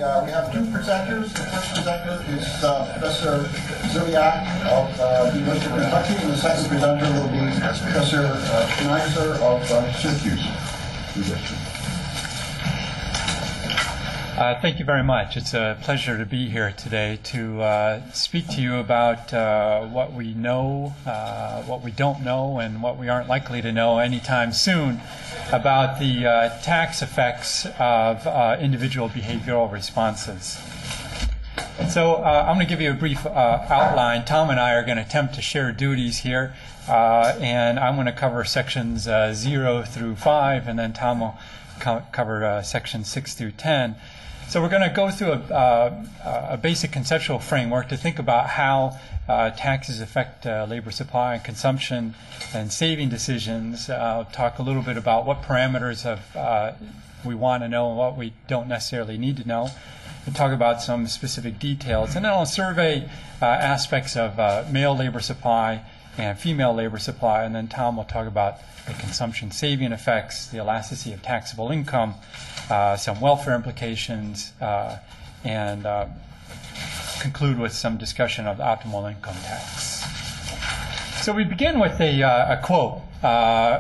We have two presenters. The first presenter is Professor Ziliak of the University of Kentucky, and the second presenter will be Professor Schneiser of Syracuse. Thank you very much. It's a pleasure to be here today to speak to you about what we know, what we don't know, and what we aren't likely to know anytime soon about the tax effects of individual behavioral responses. So I'm going to give you a brief outline. Tom and I are going to attempt to share duties here, and I'm going to cover sections 0 through 5, and then Tom will cover sections 6 through 10. So we're going to go through a basic conceptual framework to think about how taxes affect labor supply and consumption and saving decisions. I'll talk a little bit about what parameters we want to know and what we don't necessarily need to know. We'll talk about some specific details. And then I'll survey aspects of male labor supply and female labor supply. And then Tom will talk about the consumption saving effects, the elasticity of taxable income, some welfare implications, and conclude with some discussion of the optimal income tax. So we begin with a quote,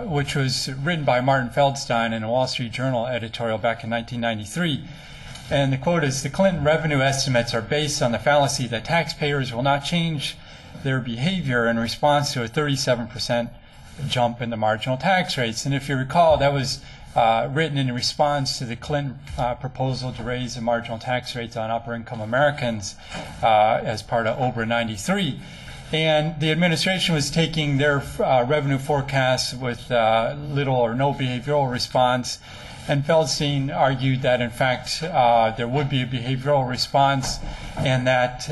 which was written by Martin Feldstein in a Wall Street Journal editorial back in 1993. And the quote is, "The Clinton revenue estimates are based on the fallacy that taxpayers will not change their behavior in response to a 37% jump in the marginal tax rates." And if you recall, that was written in response to the Clinton proposal to raise the marginal tax rates on upper income Americans as part of OBRA 93. And the administration was taking their revenue forecasts with little or no behavioral response. And Feldstein argued that, in fact, there would be a behavioral response, and that,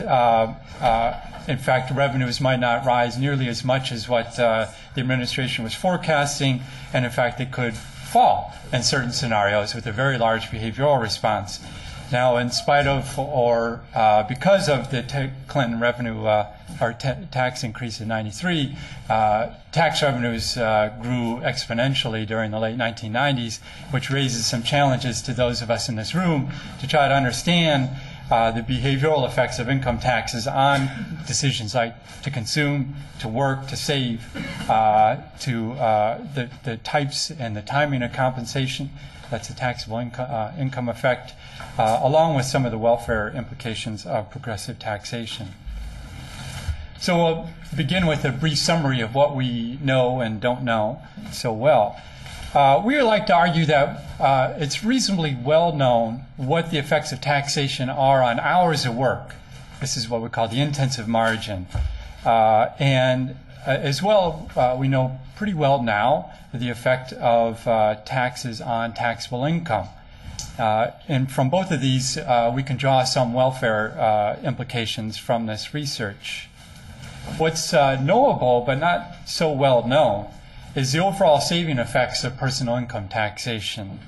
in fact, revenues might not rise nearly as much as what the administration was forecasting, and, in fact, they could fall in certain scenarios with a very large behavioral response. Now, in spite of or because of the Clinton revenue or tax increase in '93, tax revenues grew exponentially during the late 1990s, which raises some challenges to those of us in this room to try to understand the behavioral effects of income taxes on decisions like to consume, to work, to save, to the types and the timing of compensation. That's a taxable income effect, along with some of the welfare implications of progressive taxation. So we'll begin with a brief summary of what we know and don't know so well. We would like to argue that it's reasonably well known what the effects of taxation are on hours of work. This is what we call the intensive margin. And as well, we know pretty well now the effect of taxes on taxable income. And from both of these, we can draw some welfare implications from this research. What's knowable but not so well known is the overall saving effects of personal income taxation.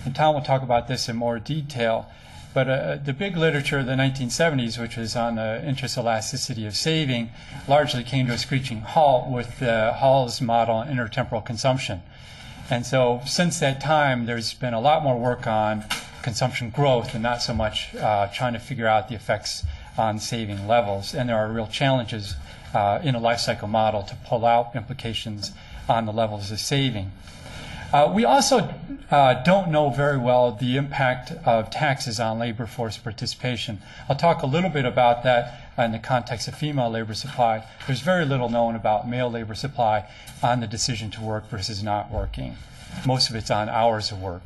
And Tom will talk about this in more detail, but the big literature of the 1970s, which was on the interest elasticity of saving, largely came to a screeching halt with Hall's model on intertemporal consumption. And so since that time, there's been a lot more work on consumption growth and not so much trying to figure out the effects on saving levels. And there are real challenges in a life cycle model to pull out implications on the levels of saving. We also don't know very well the impact of taxes on labor force participation. I'll talk a little bit about that in the context of female labor supply. There's very little known about male labor supply on the decision to work versus not working. Most of it's on hours of work.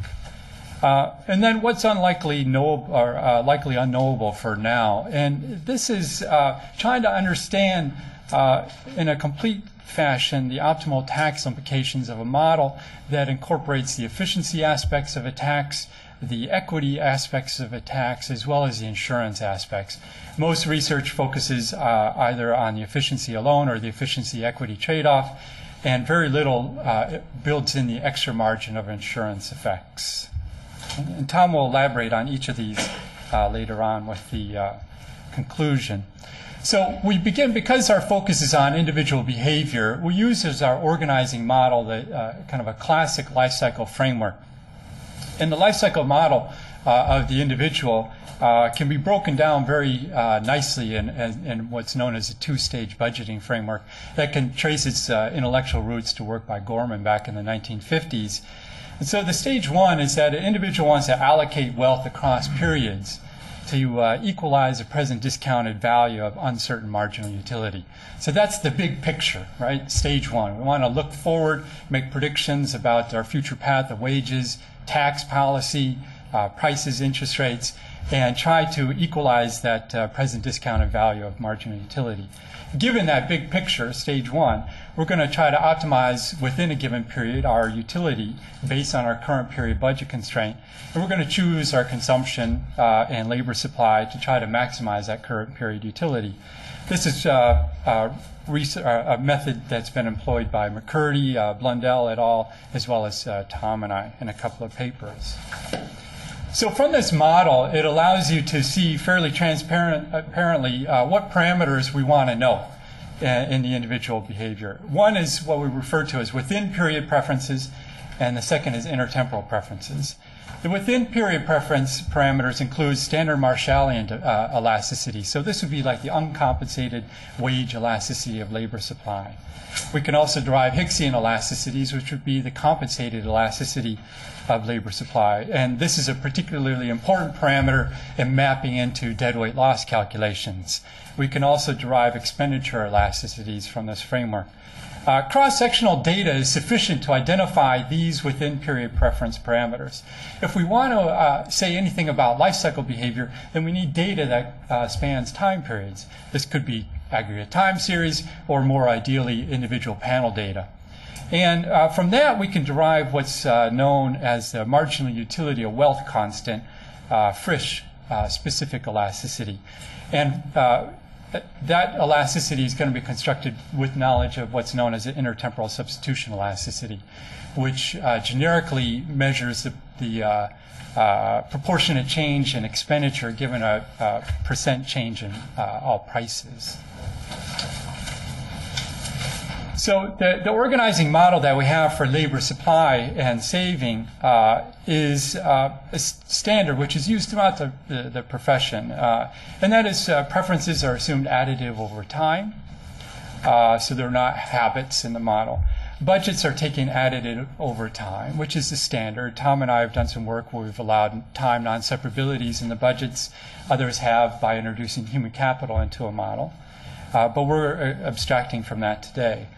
And then what's likely unknowable for now. And this is trying to understand in a complete fashion the optimal tax implications of a model that incorporates the efficiency aspects of a tax, the equity aspects of a tax, as well as the insurance aspects. Most research focuses either on the efficiency alone or the efficiency equity trade-off, and very little builds in the extra margin of insurance effects. And Tom will elaborate on each of these later on with the conclusion. So we begin, because our focus is on individual behavior, we use as our organizing model kind of a classic life cycle framework. In the life cycle model, of the individual can be broken down very nicely in what's known as a two-stage budgeting framework that can trace its intellectual roots to work by Gorman back in the 1950s. And so the stage one is that an individual wants to allocate wealth across periods to equalize the present discounted value of uncertain marginal utility. So that's the big picture, right? Stage one. We want to look forward, make predictions about our future path of wages, tax policy, prices, interest rates, and try to equalize that present discounted value of marginal utility. Given that big picture, stage one, we're going to try to optimize within a given period our utility based on our current period budget constraint. And we're going to choose our consumption and labor supply to try to maximize that current period utility. This is a method that's been employed by McCurdy, Blundell et al., as well as Tom and I in a couple of papers. So from this model, it allows you to see fairly transparently what parameters we want to know in the individual behavior. One is what we refer to as within period preferences, and the second is intertemporal preferences. The within period preference parameters include standard Marshallian elasticity. So this would be like the uncompensated wage elasticity of labor supply. We can also derive Hicksian elasticities, which would be the compensated elasticity of labor supply. And this is a particularly important parameter in mapping into deadweight loss calculations. We can also derive expenditure elasticities from this framework. Cross-sectional data is sufficient to identify these within period preference parameters. If we want to say anything about life cycle behavior, then we need data that spans time periods. This could be aggregate time series, or more ideally, individual panel data. And from that, we can derive what's known as the marginal utility of wealth constant, Frisch specific elasticity. And that elasticity is going to be constructed with knowledge of what's known as the intertemporal substitution elasticity, which generically measures the proportionate change in expenditure given a percent change in all prices. So the organizing model that we have for labor supply and saving is a standard which is used throughout the profession. And that is preferences are assumed additive over time, so they're not habits in the model. Budgets are taken additive over time, which is the standard. Tom and I have done some work where we've allowed time non-separabilities in the budgets. Others have by introducing human capital into a model. But we're abstracting from that today.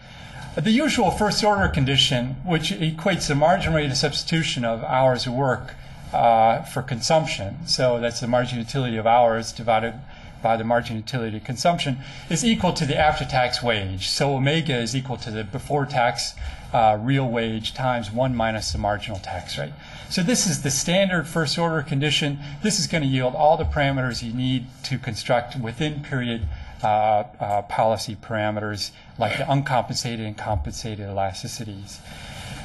The usual first order condition, which equates the margin rate of substitution of hours of work for consumption, so that's the margin utility of hours divided by the margin utility of consumption, is equal to the after-tax wage. So omega is equal to the before-tax real wage times 1 minus the marginal tax rate. So this is the standard first order condition. This is going to yield all the parameters you need to construct within period policy parameters like the uncompensated and compensated elasticities.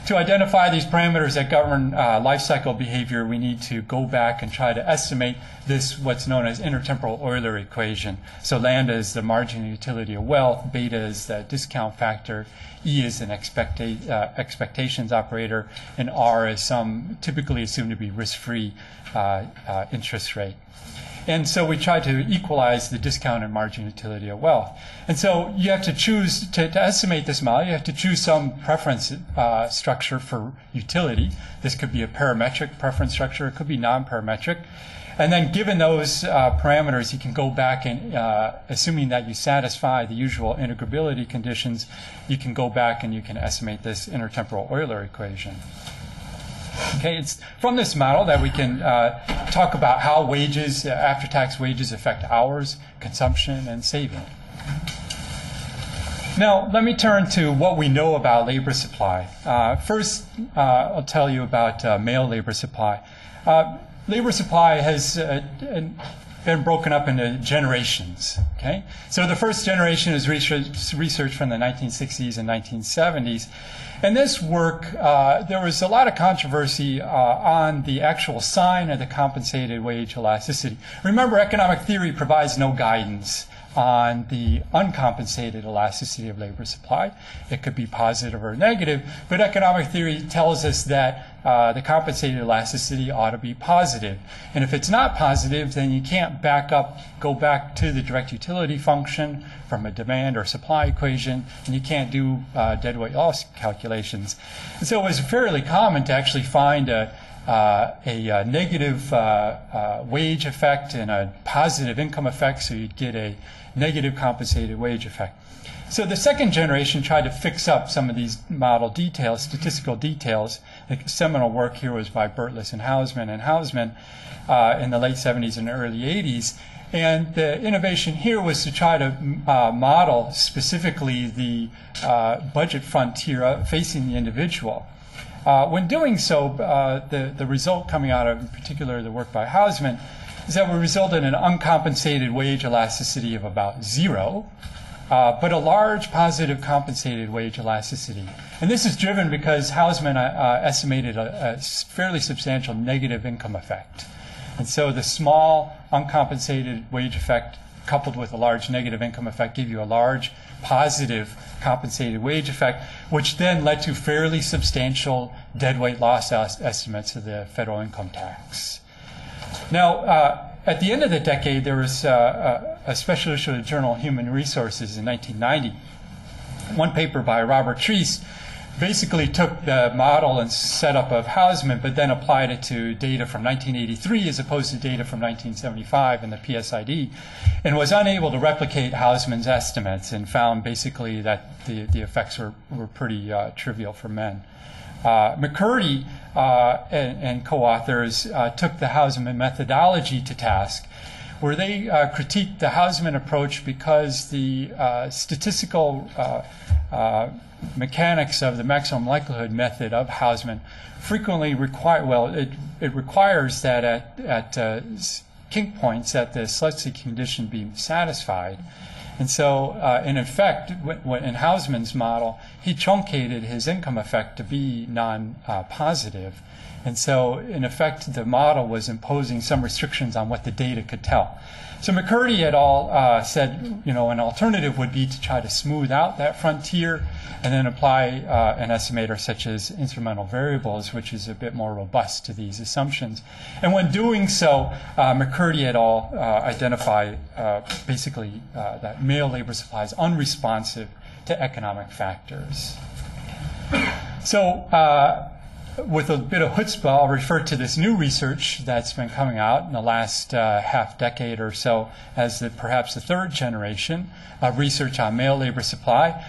To identify these parameters that govern life cycle behavior, we need to go back and try to estimate this, what's known as intertemporal Euler equation. So lambda is the marginal utility of wealth, beta is the discount factor, E is an expectations operator, and R is some typically assumed to be risk-free interest rate. And so we try to equalize the discounted margin utility of wealth. And so you have to choose, to estimate this model, you have to choose some preference structure for utility. This could be a parametric preference structure, it could be non-parametric. And then given those parameters, you can go back and, assuming that you satisfy the usual integrability conditions, you can go back and you can estimate this intertemporal Euler equation. Okay, it's from this model that we can talk about how wages, after-tax wages, affect hours, consumption, and saving. Now, let me turn to what we know about labor supply. First, I'll tell you about male labor supply. Labor supply has been broken up into generations. Okay, so the first generation is research from the 1960s and 1970s. In this work, there was a lot of controversy on the actual sign of the compensated wage elasticity. Remember, economic theory provides no guidance on the uncompensated elasticity of labor supply. It could be positive or negative, but economic theory tells us that the compensated elasticity ought to be positive. And if it's not positive, then you can't go back to the direct utility function from a demand or supply equation, and you can't do deadweight loss calculations. And so it was fairly common to actually find a negative wage effect and a positive income effect, so you'd get a negative compensated wage effect. So the second generation tried to fix up some of these model details, statistical details. The seminal work here was by Burtless and Hausman in the late 70s and early 80s. And the innovation here was to try to model specifically the budget frontier facing the individual. When doing so, the result coming out of, in particular, the work by Hausman, is that we resulted in an uncompensated wage elasticity of about 0, but a large positive compensated wage elasticity. And this is driven because Hausman estimated a fairly substantial negative income effect. And so the small uncompensated wage effect coupled with a large negative income effect give you a large positive compensated wage effect, which then led to fairly substantial deadweight loss estimates of the federal income tax. Now, at the end of the decade, there was a special issue of the Journal of Human Resources in 1990. One paper by Robert Treese basically took the model and setup of Hausman, but then applied it to data from 1983 as opposed to data from 1975 in the PSID, and was unable to replicate Hausman's estimates, and found basically that the effects were pretty trivial for men. McCurdy and co-authors took the Hausman methodology to task, where they critiqued the Hausman approach because the statistical mechanics of the maximum likelihood method of Hausman frequently it requires that at kink points that the Slutsky condition be satisfied. And so, in effect, in Hausman's model, he truncated his income effect to be non-positive. And so, in effect, the model was imposing some restrictions on what the data could tell. So McCurdy et al. Said, an alternative would be to try to smooth out that frontier and then apply an estimator such as instrumental variables, which is a bit more robust to these assumptions. And when doing so, McCurdy et al. Identify basically that male labor supply is unresponsive to economic factors. So with a bit of chutzpah, I'll refer to this new research that's been coming out in the last half decade or so as perhaps the third generation of research on male labor supply.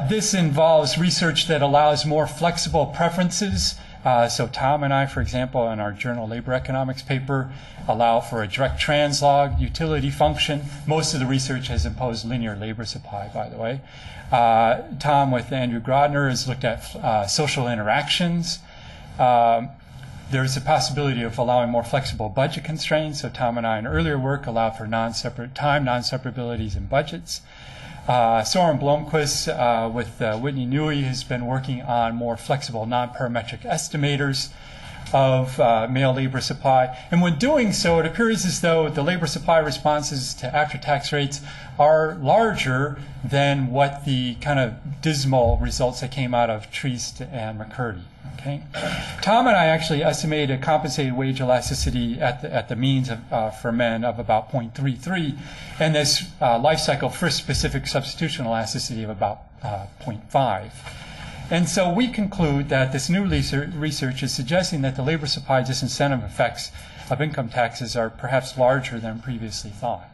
This involves research that allows more flexible preferences. So Tom and I, for example, in our Journal Labor Economics paper, allow for a direct translog utility function. Most of the research has imposed linear labor supply, by the way. Tom with Andrew Grodner has looked at social interactions. There's a possibility of allowing more flexible budget constraints. So Tom and I in earlier work allowed for non-separabilities in budgets. Soren Blomqvist with Whitney Newey has been working on more flexible non-parametric estimators of male labor supply. And when doing so, it appears as though the labor supply responses to after-tax rates are larger than what the kind of dismal results that came out of Treese and McCurdy. Okay. Tom and I actually estimated a compensated wage elasticity at the means for men of about 0.33, and this life cycle frisk-specific substitution elasticity of about 0.5. And so we conclude that this new research is suggesting that the labor supply disincentive effects of income taxes are perhaps larger than previously thought.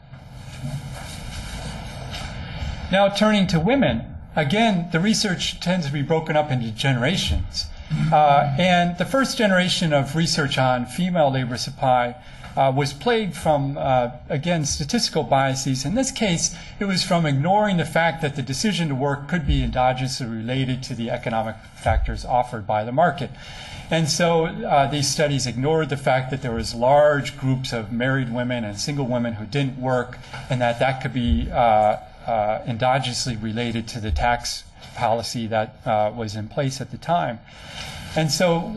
Now turning to women, again, the research tends to be broken up into generations. And the first generation of research on female labor supply was plagued from, again, statistical biases. In this case, it was from ignoring the fact that the decision to work could be endogenously related to the economic factors offered by the market. And so these studies ignored the fact that there was large groups of married women and single women who didn't work, and that could be endogenously related to the tax policy that was in place at the time. And so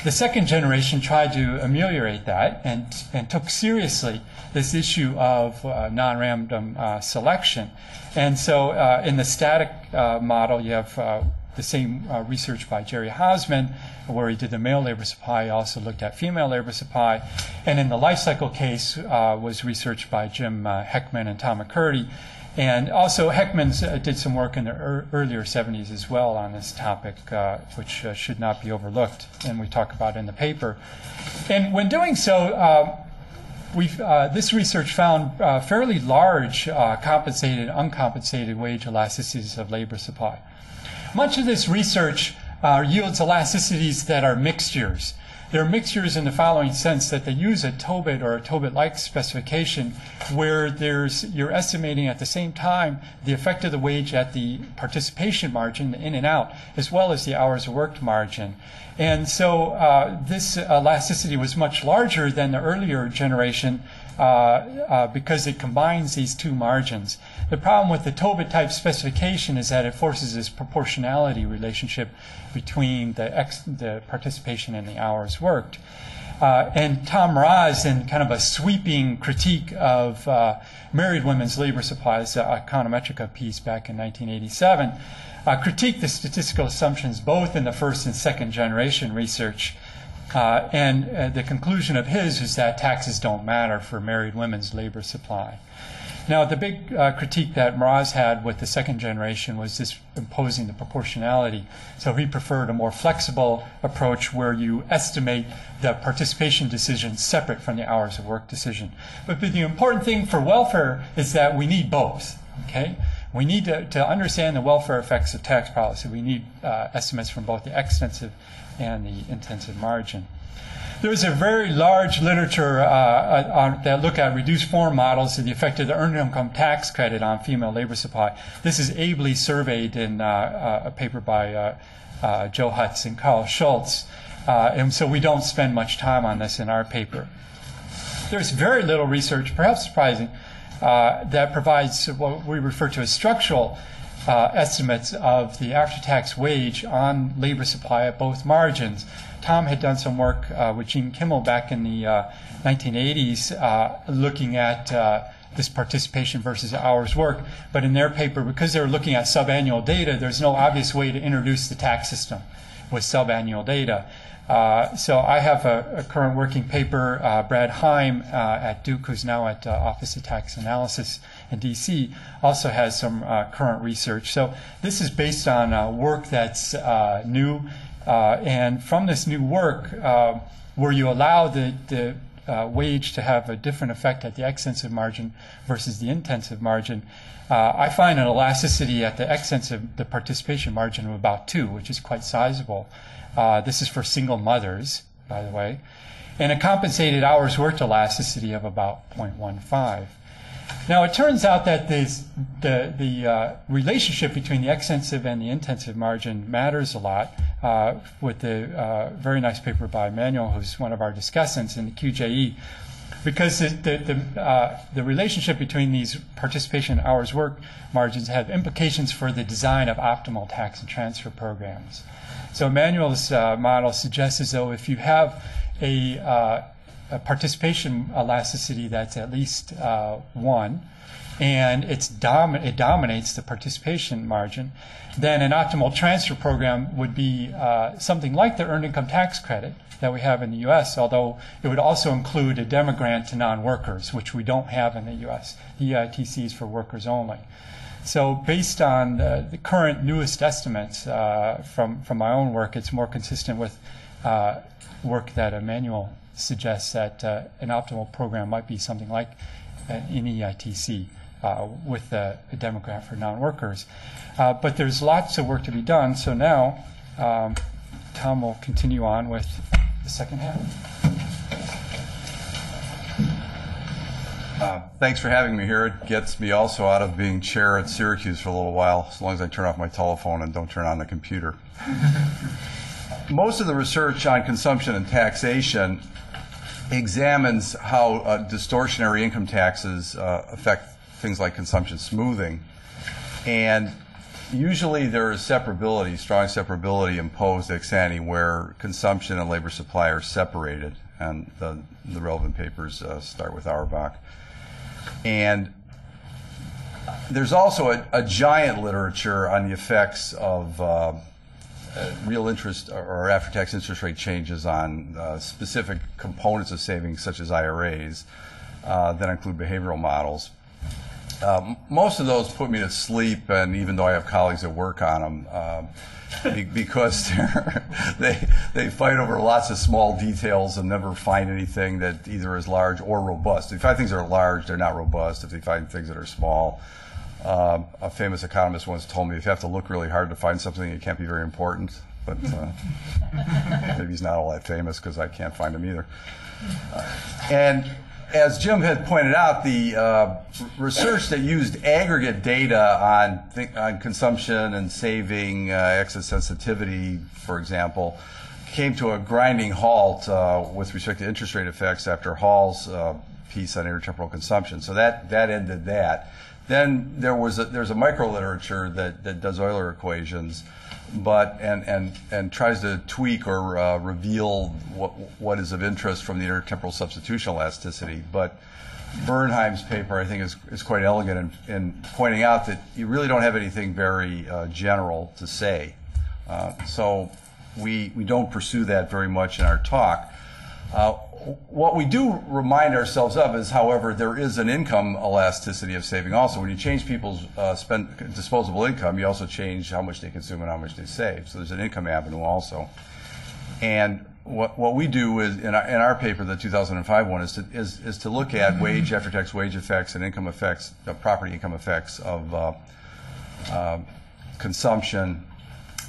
the second generation tried to ameliorate that and took seriously this issue of non-random selection. And so in the static model, you have the same research by Jerry Hausman, where he did the male labor supply. He also looked at female labor supply. And in the life cycle case was researched by Jim Heckman and Tom McCurdy. And also Heckman did some work in the earlier 70s as well on this topic, which should not be overlooked, and we talk about in the paper. And when doing so, this research found fairly large compensated and uncompensated wage elasticities of labor supply. Much of this research yields elasticities that are mixtures. They're mixtures in the following sense, that they use a Tobit or a Tobit-like specification where you're estimating at the same time the effect of the wage at the participation margin, the in and out, as well as the hours worked margin. And so this elasticity was much larger than the earlier generation because it combines these two margins. The problem with the Tobit type specification is that it forces this proportionality relationship between the participation and the hours worked. And Tom Raz, in kind of a sweeping critique of married women's labor supplies, the Econometrica piece back in 1987, critiqued the statistical assumptions both in the first and second generation research. And the conclusion of his is that taxes don't matter for married women's labor supply. Now, the big critique that Mraz had with the second generation was this imposing the proportionality. So he preferred a more flexible approach where you estimate the participation decision separate from the hours of work decision. But the important thing for welfare is that we need both, okay? We need to understand the welfare effects of tax policy. We need estimates from both the extensive and the intensive margin. There's a very large literature that look at reduced form models of the effect of the earned income tax credit on female labor supply. This is ably surveyed in a paper by Joe Hutz and Carl Schultz. And so we don't spend much time on this in our paper. There's very little research, perhaps surprising, that provides what we refer to as structural estimates of the after-tax wage on labor supply at both margins. Tom had done some work with Gene Kimmel back in the 1980s looking at this participation versus hours worked. But in their paper, because they were looking at subannual data, there's no obvious way to introduce the tax system with subannual data. So I have a current working paper. Brad Heim at Duke, who's now at Office of Tax Analysis in DC, also has some current research. So this is based on work that's new. And from this new work, where you allow the wage to have a different effect at the extensive margin versus the intensive margin, I find an elasticity at the participation margin of about 2, which is quite sizable. This is for single mothers, by the way, and a compensated hours worked elasticity of about 0.15. Now, it turns out that the relationship between the extensive and the intensive margin matters a lot, with the very nice paper by Manuel, who's one of our discussants in the QJE, because the relationship between these participation hours work margins have implications for the design of optimal tax and transfer programs. So Manuel's model suggests as though if you have a participation elasticity that's at least 1, and it dominates the participation margin, then an optimal transfer program would be something like the earned income tax credit that we have in the U.S., although it would also include a demogrant to non-workers, which we don't have in the U.S. The EITC is for workers only. So based on the current newest estimates from my own work, it's more consistent with work that Emmanuel suggests that an optimal program might be something like an EITC with a demograph for non-workers. But there's lots of work to be done, so now Tom will continue on with the second half. Thanks for having me here. It gets me also out of being chair at Syracuse for a little while, as long as I turn off my telephone and don't turn on the computer. Most of the research on consumption and taxation examines how distortionary income taxes affect things like consumption smoothing. And usually there is separability, strong separability imposed ex ante where consumption and labor supply are separated. And the relevant papers start with Auerbach. And there's also a giant literature on the effects of real interest or after-tax interest rate changes on specific components of savings, such as IRAs, that include behavioral models. Most of those put me to sleep, and even though I have colleagues that work on them, because they fight over lots of small details and never find anything that either is large or robust. If they find things that are large, they're not robust. If they find things that are small, a famous economist once told me if you have to look really hard to find something, it can't be very important. But maybe he's not all that famous because I can't find him either. And as Jim had pointed out, the research that used aggregate data on consumption and saving, excess sensitivity, for example, came to a grinding halt with respect to interest rate effects after Hall's piece on intertemporal consumption. So that ended that. Then there's a micro-literature that does Euler equations, and tries to tweak or reveal what is of interest from the intertemporal substitution elasticity. But Bernheim's paper, I think, is quite elegant in pointing out that you really don't have anything very general to say. So we don't pursue that very much in our talk. What we do remind ourselves of is, however, there is an income elasticity of saving also. When you change people's disposable income, you also change how much they consume and how much they save. So there's an income avenue also. And what we do is in our paper, the 2005 one, is to look at wage, after-tax wage effects and income effects, property income effects of consumption,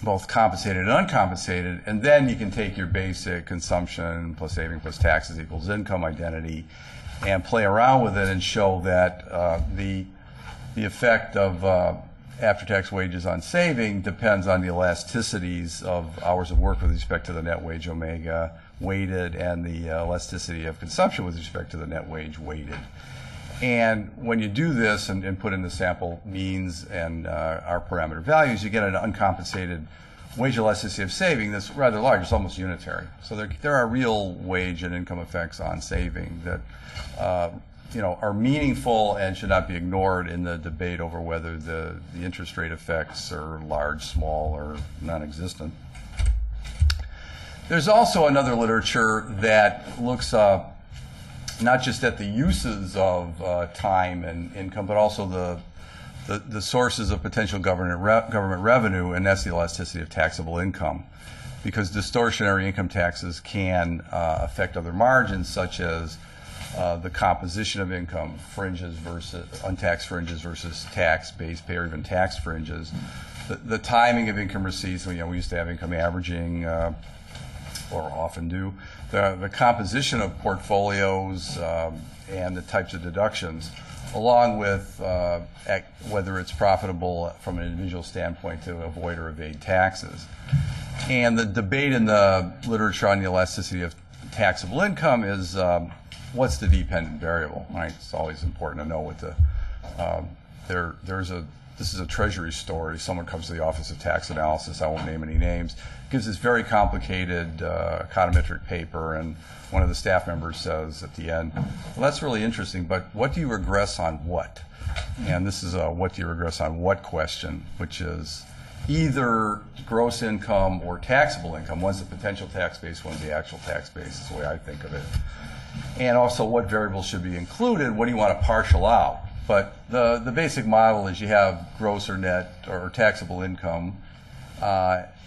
both compensated and uncompensated, and then you can take your basic consumption plus saving plus taxes equals income identity and play around with it and show that the effect of after-tax wages on saving depends on the elasticities of hours of work with respect to the net wage omega weighted and the elasticity of consumption with respect to the net wage weighted. And when you do this and put in the sample means and our parameter values, you get an uncompensated wage elasticity of saving that's rather large. It's almost unitary. So there are real wage and income effects on saving that are meaningful and should not be ignored in the debate over whether the interest rate effects are large, small, or non-existent. There's also another literature that looks not just at the uses of time and income, but also the sources of potential government revenue, and that's the elasticity of taxable income. Because distortionary income taxes can affect other margins, such as the composition of income, fringes versus untaxed fringes versus tax-based pay or even tax fringes. The timing of income receipts, we used to have income averaging, or often do. The composition of portfolios and the types of deductions, along with whether it's profitable from an individual standpoint to avoid or evade taxes. And the debate in the literature on the elasticity of taxable income is what's the dependent variable, right? It's always important to know what this is a Treasury story. Someone comes to the Office of Tax Analysis, I won't name any names, gives this very complicated econometric paper, and one of the staff members says at the end, well, that's really interesting, but what do you regress on what? And this is a what do you regress on what question, which is either gross income or taxable income. One's the potential tax base, one's the actual tax base, is the way I think of it. And also what variables should be included, what do you want to partial out? But the basic model is you have gross or net or taxable income.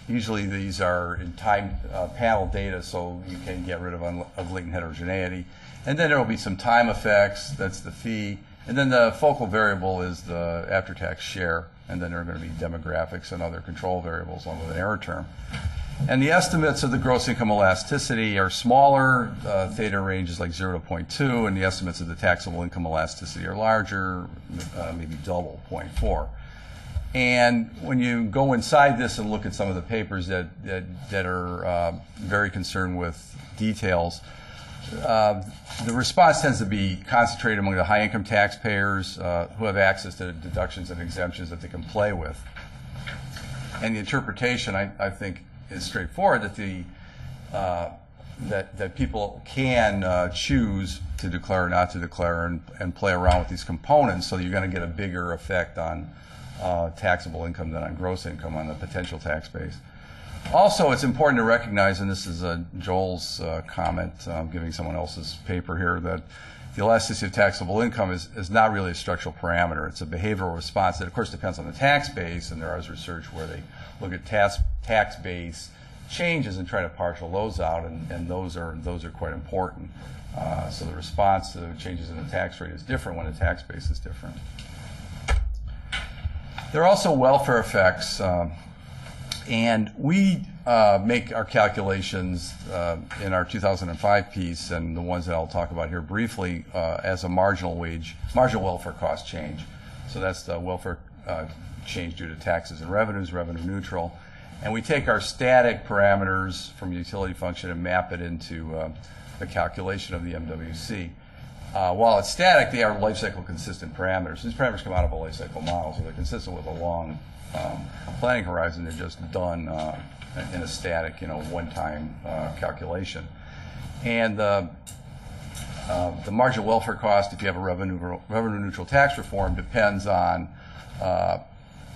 Usually these are in time panel data, so you can get rid of latent heterogeneity. And then there will be some time effects, that's the fee. And then the focal variable is the after-tax share. And then there are going to be demographics and other control variables along with an error term. And the estimates of the gross income elasticity are smaller. Theta range is like 0 to 0.2, and the estimates of the taxable income elasticity are larger, maybe double, 0.4. And when you go inside this and look at some of the papers that are very concerned with details, the response tends to be concentrated among the high-income taxpayers who have access to deductions and exemptions that they can play with. And the interpretation, I think, is straightforward, that that people can choose to declare or not to declare and play around with these components, so you're going to get a bigger effect on taxable income than on gross income on the potential tax base. Also, it's important to recognize, and this is Joel's comment, giving someone else's paper here, that the elasticity of taxable income is not really a structural parameter. It's a behavioral response that, of course, depends on the tax base, and there is research where they look at tax base changes and try to partial those out, and those are quite important. So the response to changes in the tax rate is different when the tax base is different. There are also welfare effects, and we make our calculations in our 2005 piece, and the ones that I'll talk about here briefly, as a marginal welfare cost change. So that's the welfare change due to taxes and revenues, revenue neutral. And we take our static parameters from utility function and map it into the calculation of the MWC. While it's static, they are life cycle consistent parameters. These parameters come out of a life cycle model, so they're consistent with a long planning horizon. They're just done in a static, one-time calculation. And the marginal welfare cost, if you have a revenue neutral tax reform, depends on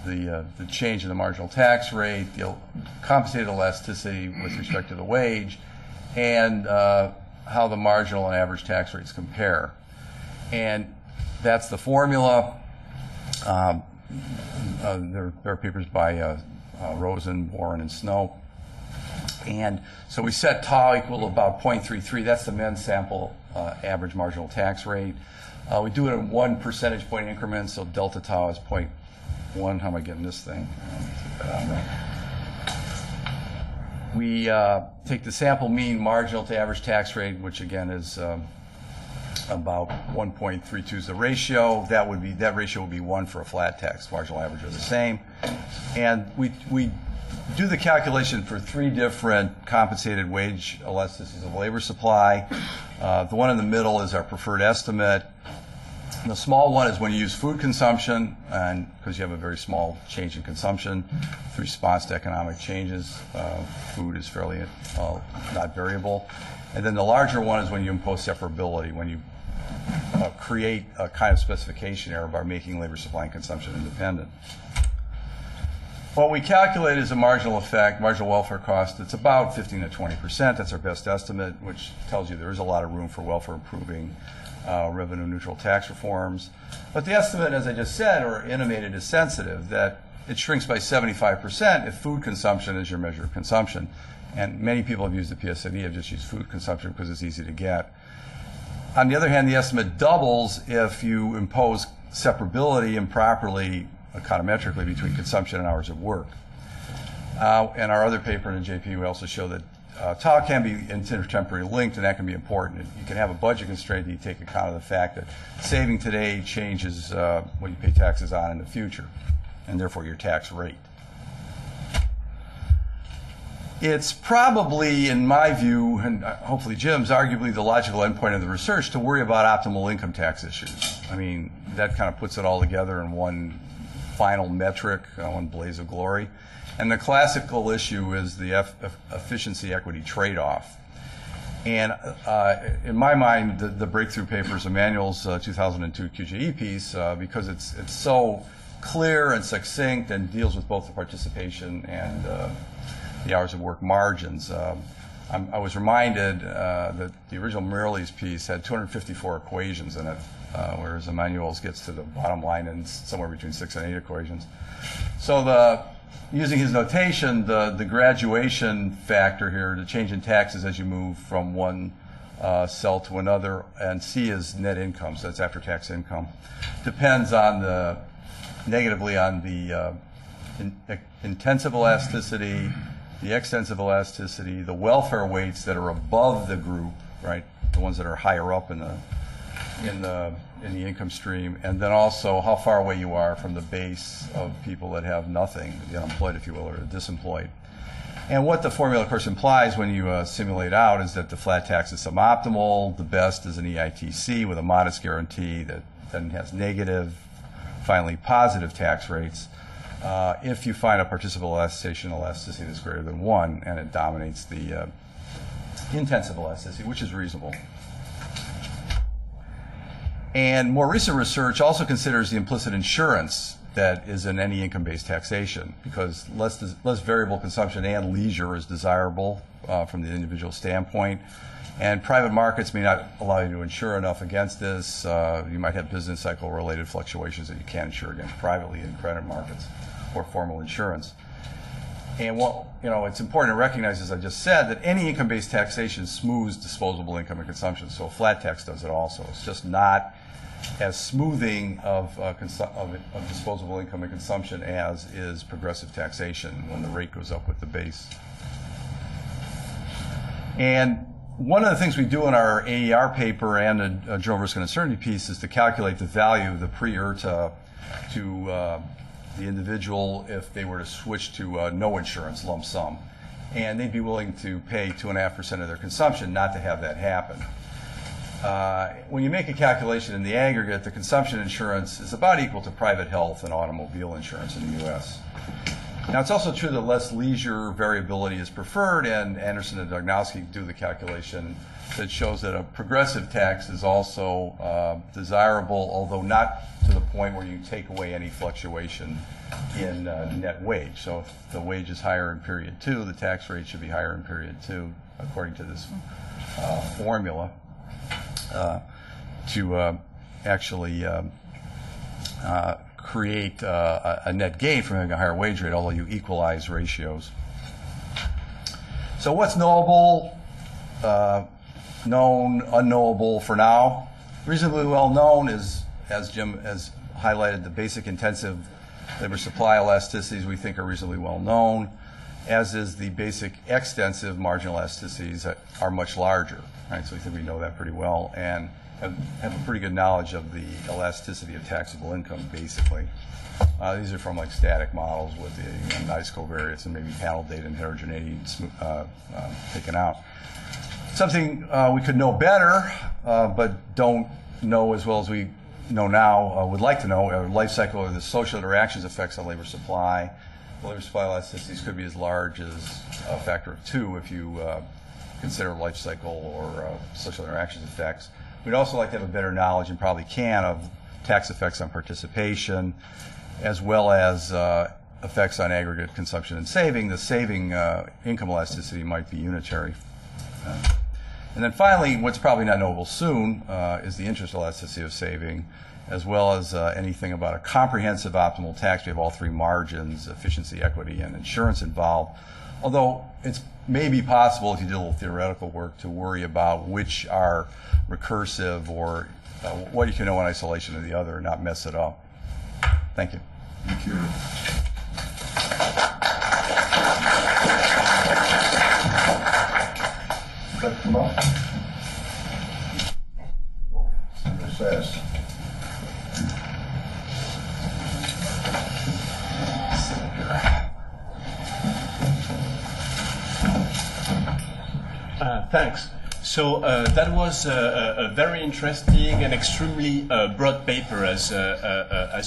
the change in the marginal tax rate, the compensated elasticity with respect to the wage, and how the marginal and average tax rates compare. And that's the formula. There are papers by Rosen, Warren, and Snow. And so we set tau equal to about 0.33. That's the men's sample average marginal tax rate. We do it in 1 percentage point increments, so delta tau is 0.1. How am I getting this thing? We take the sample mean marginal to average tax rate, which again is about 1.32 is the ratio. That ratio would be 1 for a flat tax. Marginal average are the same. And we do the calculation for 3 different compensated wage elasticities of labor supply. The one in the middle is our preferred estimate. And the small one is when you use food consumption, and because you have a very small change in consumption with response to economic changes, food is fairly not variable. And then the larger one is when you impose separability, when you create a kind of specification error by making labor supply and consumption independent. What we calculate is a marginal effect, marginal welfare cost. It's about 15 to 20%. That's our best estimate, which tells you there is a lot of room for welfare improving revenue neutral tax reforms. But the estimate, as I just said, or intimated, is sensitive, that it shrinks by 75% if food consumption is your measure of consumption. And many people have used the PSID, have just used food consumption because it's easy to get. On the other hand, the estimate doubles if you impose separability improperly, econometrically, between consumption and hours of work. In our other paper in the JP, we also show that tau can be intertemporally linked, and that can be important. You can have a budget constraint that you take account of the fact that saving today changes what you pay taxes on in the future, and therefore your tax rate. It's probably, in my view, and hopefully Jim's, arguably the logical endpoint of the research to worry about optimal income tax issues. I mean, that kind of puts it all together in one final metric, one blaze of glory. And the classical issue is the efficiency equity trade-off. And in my mind, the breakthrough paper is Emmanuel's 2002 QJE piece because it's so clear and succinct and deals with both the participation and the hours of work margins. I was reminded that the original Merrill's piece had 254 equations in it, whereas Emmanuel's gets to the bottom line in somewhere between 6 and 8 equations. So using his notation, the graduation factor here, the change in taxes as you move from one cell to another, and C is net income, so that's after-tax income, depends on negatively on the intensive elasticity, the extensive elasticity, the welfare weights that are above the group, right, the ones that are higher up in the income stream, and then also how far away you are from the base of people that have nothing, the unemployed, if you will, or the disemployed. And what the formula, of course, implies when you simulate out is that the flat tax is suboptimal, the best is an EITC with a modest guarantee that then has negative, finally positive tax rates. If you find a participal elasticity that's greater than 1, and it dominates the intensive elasticity, which is reasonable. And more recent research also considers the implicit insurance that is in any income-based taxation, because less variable consumption and leisure is desirable from the individual standpoint. And private markets may not allow you to insure enough against this. You might have business cycle related fluctuations that you can't insure against privately in credit markets or formal insurance. And it's important to recognize, as I just said, that any income-based taxation smooths disposable income and consumption. So a flat tax does it also. It's just not as smoothing of disposable income and consumption as is progressive taxation when the rate goes up with the base. And one of the things we do in our AER paper and a Journal of Risk and Uncertainty piece is to calculate the value of the pre-IRTA to the individual if they were to switch to no insurance lump sum. And they'd be willing to pay 2.5% of their consumption not to have that happen. When you make a calculation in the aggregate, the consumption insurance is about equal to private health and automobile insurance in the U.S. Now, it's also true that less leisure variability is preferred, and Anderson and Dognowski do the calculation that shows that a progressive tax is also desirable, although not to the point where you take away any fluctuation in net wage. So if the wage is higher in period 2, the tax rate should be higher in period 2, according to this formula, to actually create a net gain from having a higher wage rate, although you equalize ratios. So what's knowable, known, unknowable for now? Reasonably well known is, as Jim has highlighted, the basic intensive labor supply elasticities we think are reasonably well known, as is the basic extensive marginal elasticities that are much larger. Right? So we think we know that pretty well and have a pretty good knowledge of the elasticity of taxable income, basically. These are from like static models with the nice covariates and maybe panel data and heterogeneity taken out. Something we could know better, but don't know as well as we know now, would like to know, life cycle or the social interactions effects on labor supply. Labor supply elasticities could be as large as a factor of 2 if you consider life cycle or social interactions effects. We'd also like to have a better knowledge, and probably can, of tax effects on participation, as well as effects on aggregate consumption and saving. The saving income elasticity might be unitary. And then finally, what's probably not knowable soon is the interest elasticity of saving, as well as anything about a comprehensive optimal tax. We have all 3 margins: efficiency, equity, and insurance involved. Although it's maybe possible, if you did a little theoretical work, to worry about which are recursive or what you can know in isolation of the other and not mess it up. Thank you. Thank you. That come up? Senator Sass. Thanks. So that was a very interesting and extremely broad paper, as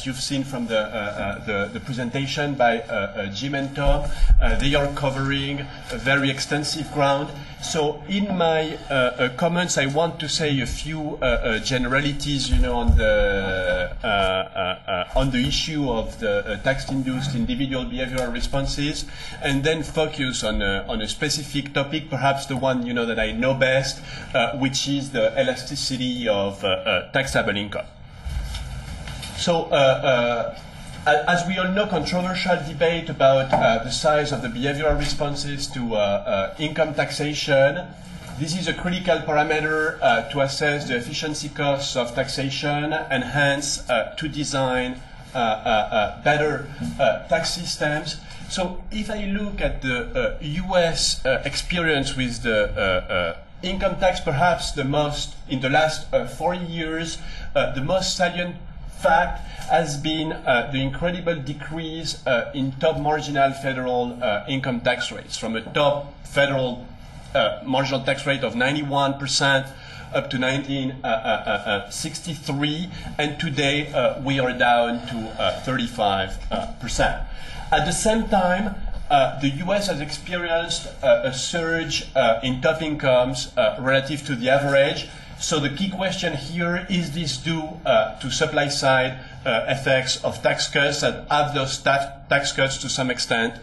you've seen from the presentation by Jim and Tom. They are covering a very extensive ground. So in my comments, I want to say a few generalities, on the issue of the tax-induced individual behavioral responses, and then focus on a specific topic, perhaps the one that I know best, which is the elasticity of taxable income. So, as we all know, controversial debate about the size of the behavioral responses to income taxation. This is a critical parameter to assess the efficiency costs of taxation, and hence to design better tax systems. So if I look at the US experience with the income tax, perhaps the most, in the last 40 years, the most salient fact has been the incredible decrease in top marginal federal income tax rates, from a top federal marginal tax rate of 91% up to 1963, and today we are down to 35%. At the same time, the US has experienced a surge in top incomes relative to the average. So the key question here, is this due to supply side effects of tax cuts, that have those tax cuts to some extent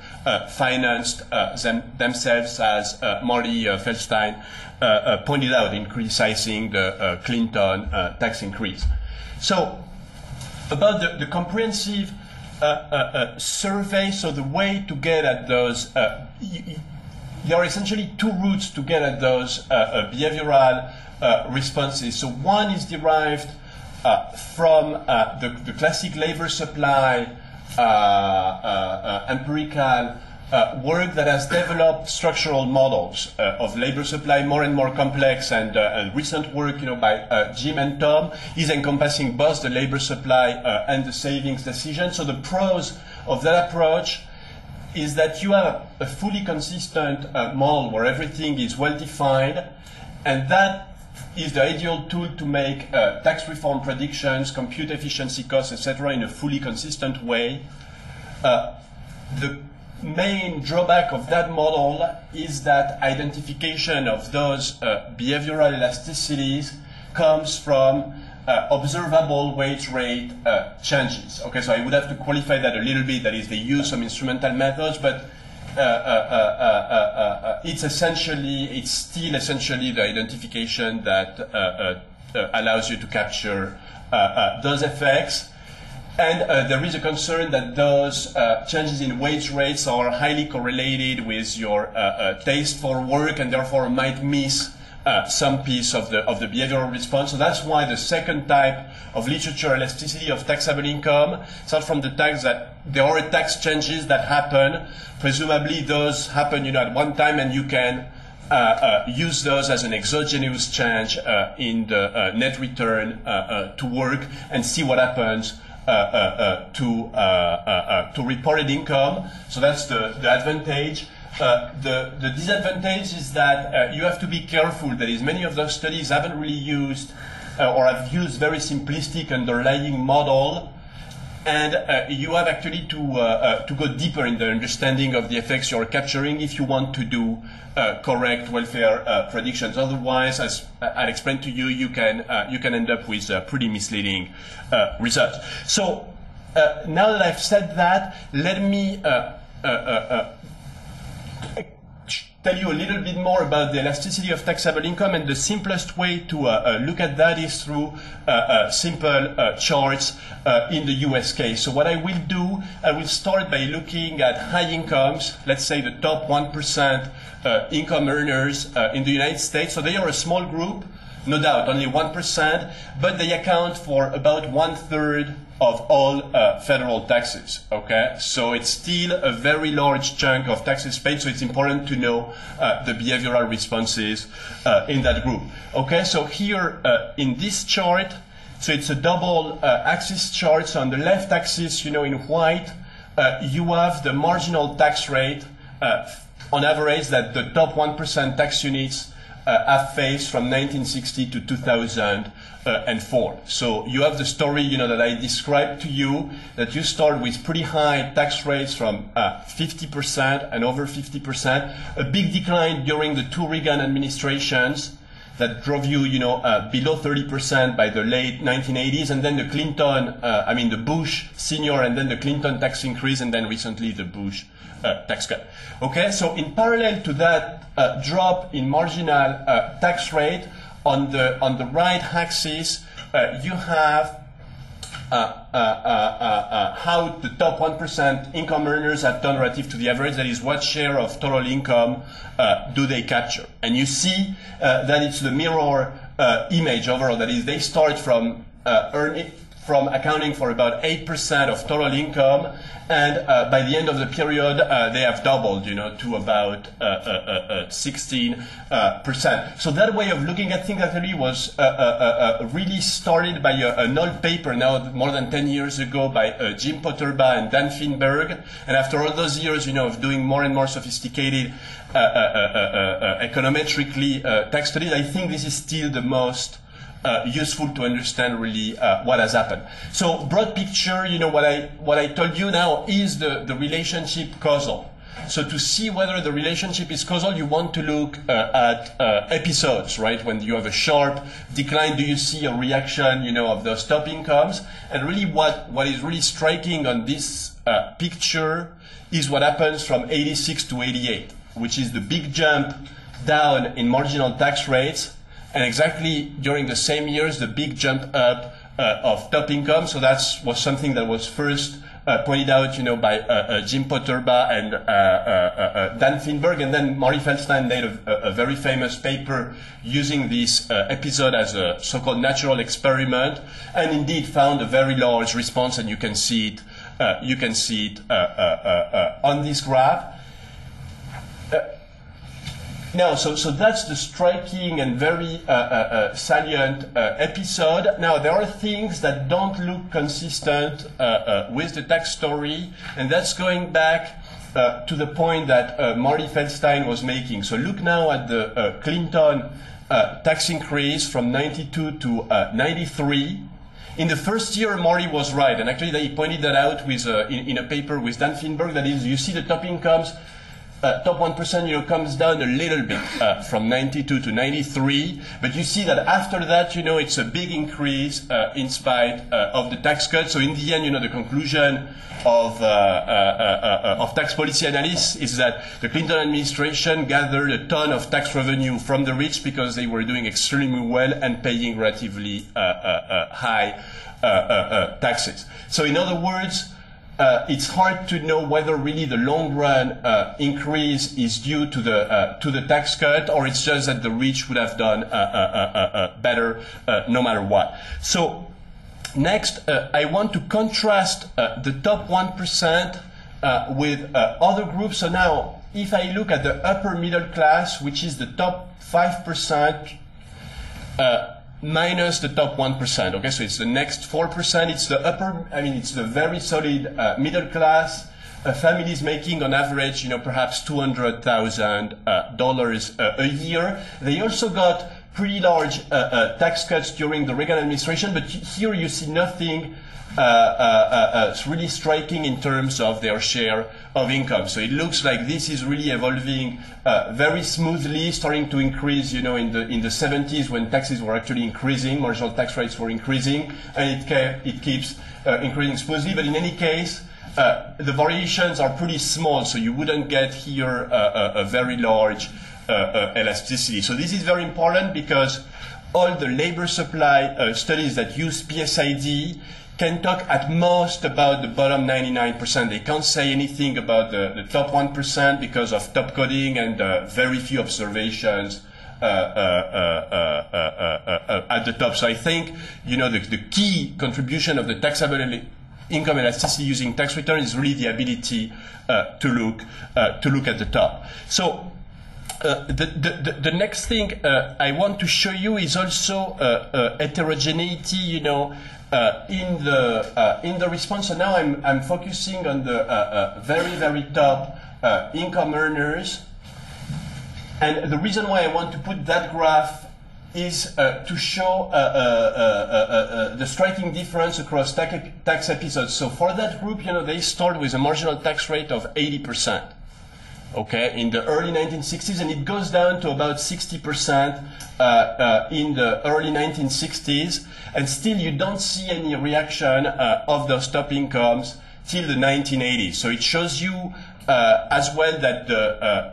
financed themselves, as Marty Feldstein pointed out in criticizing the Clinton tax increase. So about the comprehensive survey, so the way to get at those, there are essentially two routes to get at those behavioral responses. So one is derived from the classic labor supply empirical work that has developed structural models of labor supply, more and more complex, and recent work, by Jim and Tom is encompassing both the labor supply and the savings decision. So the pros of that approach is that you have a fully consistent model where everything is well defined, and that is the ideal tool to make tax reform predictions, compute efficiency costs, etc., in a fully consistent way. The main drawback of that model is that identification of those behavioral elasticities comes from observable wage rate changes. Okay, so I would have to qualify that a little bit. That is, they use some instrumental methods, but it's still essentially the identification that allows you to capture those effects. And there is a concern that those changes in wage rates are highly correlated with your taste for work, and therefore might miss some piece of the behavioral response. So that's why the second type of literature elasticity of taxable income starts from the tax that there are tax changes that happen. Presumably those happen, at one time, and you can use those as an exogenous change in the net return to work, and see what happens to reported income. So that's the advantage. The disadvantage is that you have to be careful. That is, many of those studies haven't really used or have used very simplistic underlying model, and you have actually to go deeper in the understanding of the effects you're capturing if you want to do correct welfare predictions. Otherwise, as I'll explain to you, you can end up with pretty misleading results. So now that I've said that, let me tell you a little bit more about the elasticity of taxable income, and the simplest way to look at that is through simple charts in the US case. So what I will do, I will start by looking at high incomes, let's say the top 1% income earners in the United States. So they are a small group, no doubt, only 1%, but they account for about 1/3 of all federal taxes, okay? So it's still a very large chunk of taxes paid, so it's important to know the behavioral responses in that group. Okay, so here in this chart, so it's a double axis chart. So on the left axis, in white, you have the marginal tax rate on average that the top 1% tax units have faced from 1960 to 2004. So you have the story, that I described to you, that you start with pretty high tax rates from 50% and over 50%, a big decline during the two Reagan administrations that drove you, below 30% by the late 1980s, and then the Clinton, the Bush senior, and then the Clinton tax increase, and then recently the Bush tax cut. Okay, so in parallel to that drop in marginal tax rate, on the right axis, you have how the top 1% income earners have done relative to the average. That is, what share of total income do they capture? And you see that it's the mirror image overall. That is, they start from accounting for about 8% of total income, and by the end of the period, they have doubled, to about 16%. So that way of looking at things actually was really started by an old paper now more than 10 years ago by Jim Potterba and Dan Finberg. And after all those years, of doing more and more sophisticated econometrically tax studies, I think this is still the most useful to understand really what has happened. So broad picture, what I told you now is the relationship causal. So to see whether the relationship is causal, you want to look at episodes, right? When you have a sharp decline, do you see a reaction, you know, of those top incomes? And really what is really striking on this picture is what happens from 86 to 88, which is the big jump down in marginal tax rates, and exactly during the same years, the big jump up of top income. So that was something that was first pointed out, you know, by Jim Potterba and Dan Finberg, and then Maury Feldstein made a very famous paper using this episode as a so-called natural experiment, and indeed found a very large response, and you can see it. On this graph. Now, so that's the striking and very salient episode. Now, there are things that don't look consistent with the tax story, and that's going back to the point that Marty Feldstein was making. So look now at the Clinton tax increase from 92 to 93. In the first year, Marty was right, and actually he pointed that out with, in a paper with Dan Finberg, that is, you see the top incomes, top 1%, you know, comes down a little bit from 92 to 93, but you see that after that, you know, it's a big increase in spite of the tax cut. So in the end, you know, the conclusion of tax policy analysis is that the Clinton administration gathered a ton of tax revenue from the rich because they were doing extremely well and paying relatively high taxes. So in other words, it's hard to know whether really the long run increase is due to the tax cut, or it's just that the rich would have done better no matter what. So next, I want to contrast the top 1% with other groups. So now, if I look at the upper middle class, which is the top 5%, minus the top 1%. Okay, so it's the next 4%. It's the upper, I mean, it's the very solid middle class. Families making on average, you know, perhaps $200,000 a year. They also got pretty large tax cuts during the Reagan administration, but here you see nothing really striking in terms of their share of income. So it looks like this is really evolving very smoothly, starting to increase, you know, in the 70s when taxes were actually increasing, marginal tax rates were increasing, and it keeps increasing smoothly. But in any case, the variations are pretty small, so you wouldn't get here a very large elasticity. So this is very important because all the labor supply studies that use PSID can talk at most about the bottom 99%. They can't say anything about the top 1% because of top coding and very few observations at the top. So I think, you know, the key contribution of the taxable income elasticity using tax return is really the ability to look at the top. So the next thing I want to show you is also heterogeneity, you know, in the response. So now I'm focusing on the very top income earners, and the reason why I want to put that graph is to show the striking difference across tax episodes. So for that group, you know, they start with a marginal tax rate of 80%. Okay, in the early 1960s, and it goes down to about 60% in the early 1960s, and still you don't see any reaction of those top incomes till the 1980s. So it shows you as well that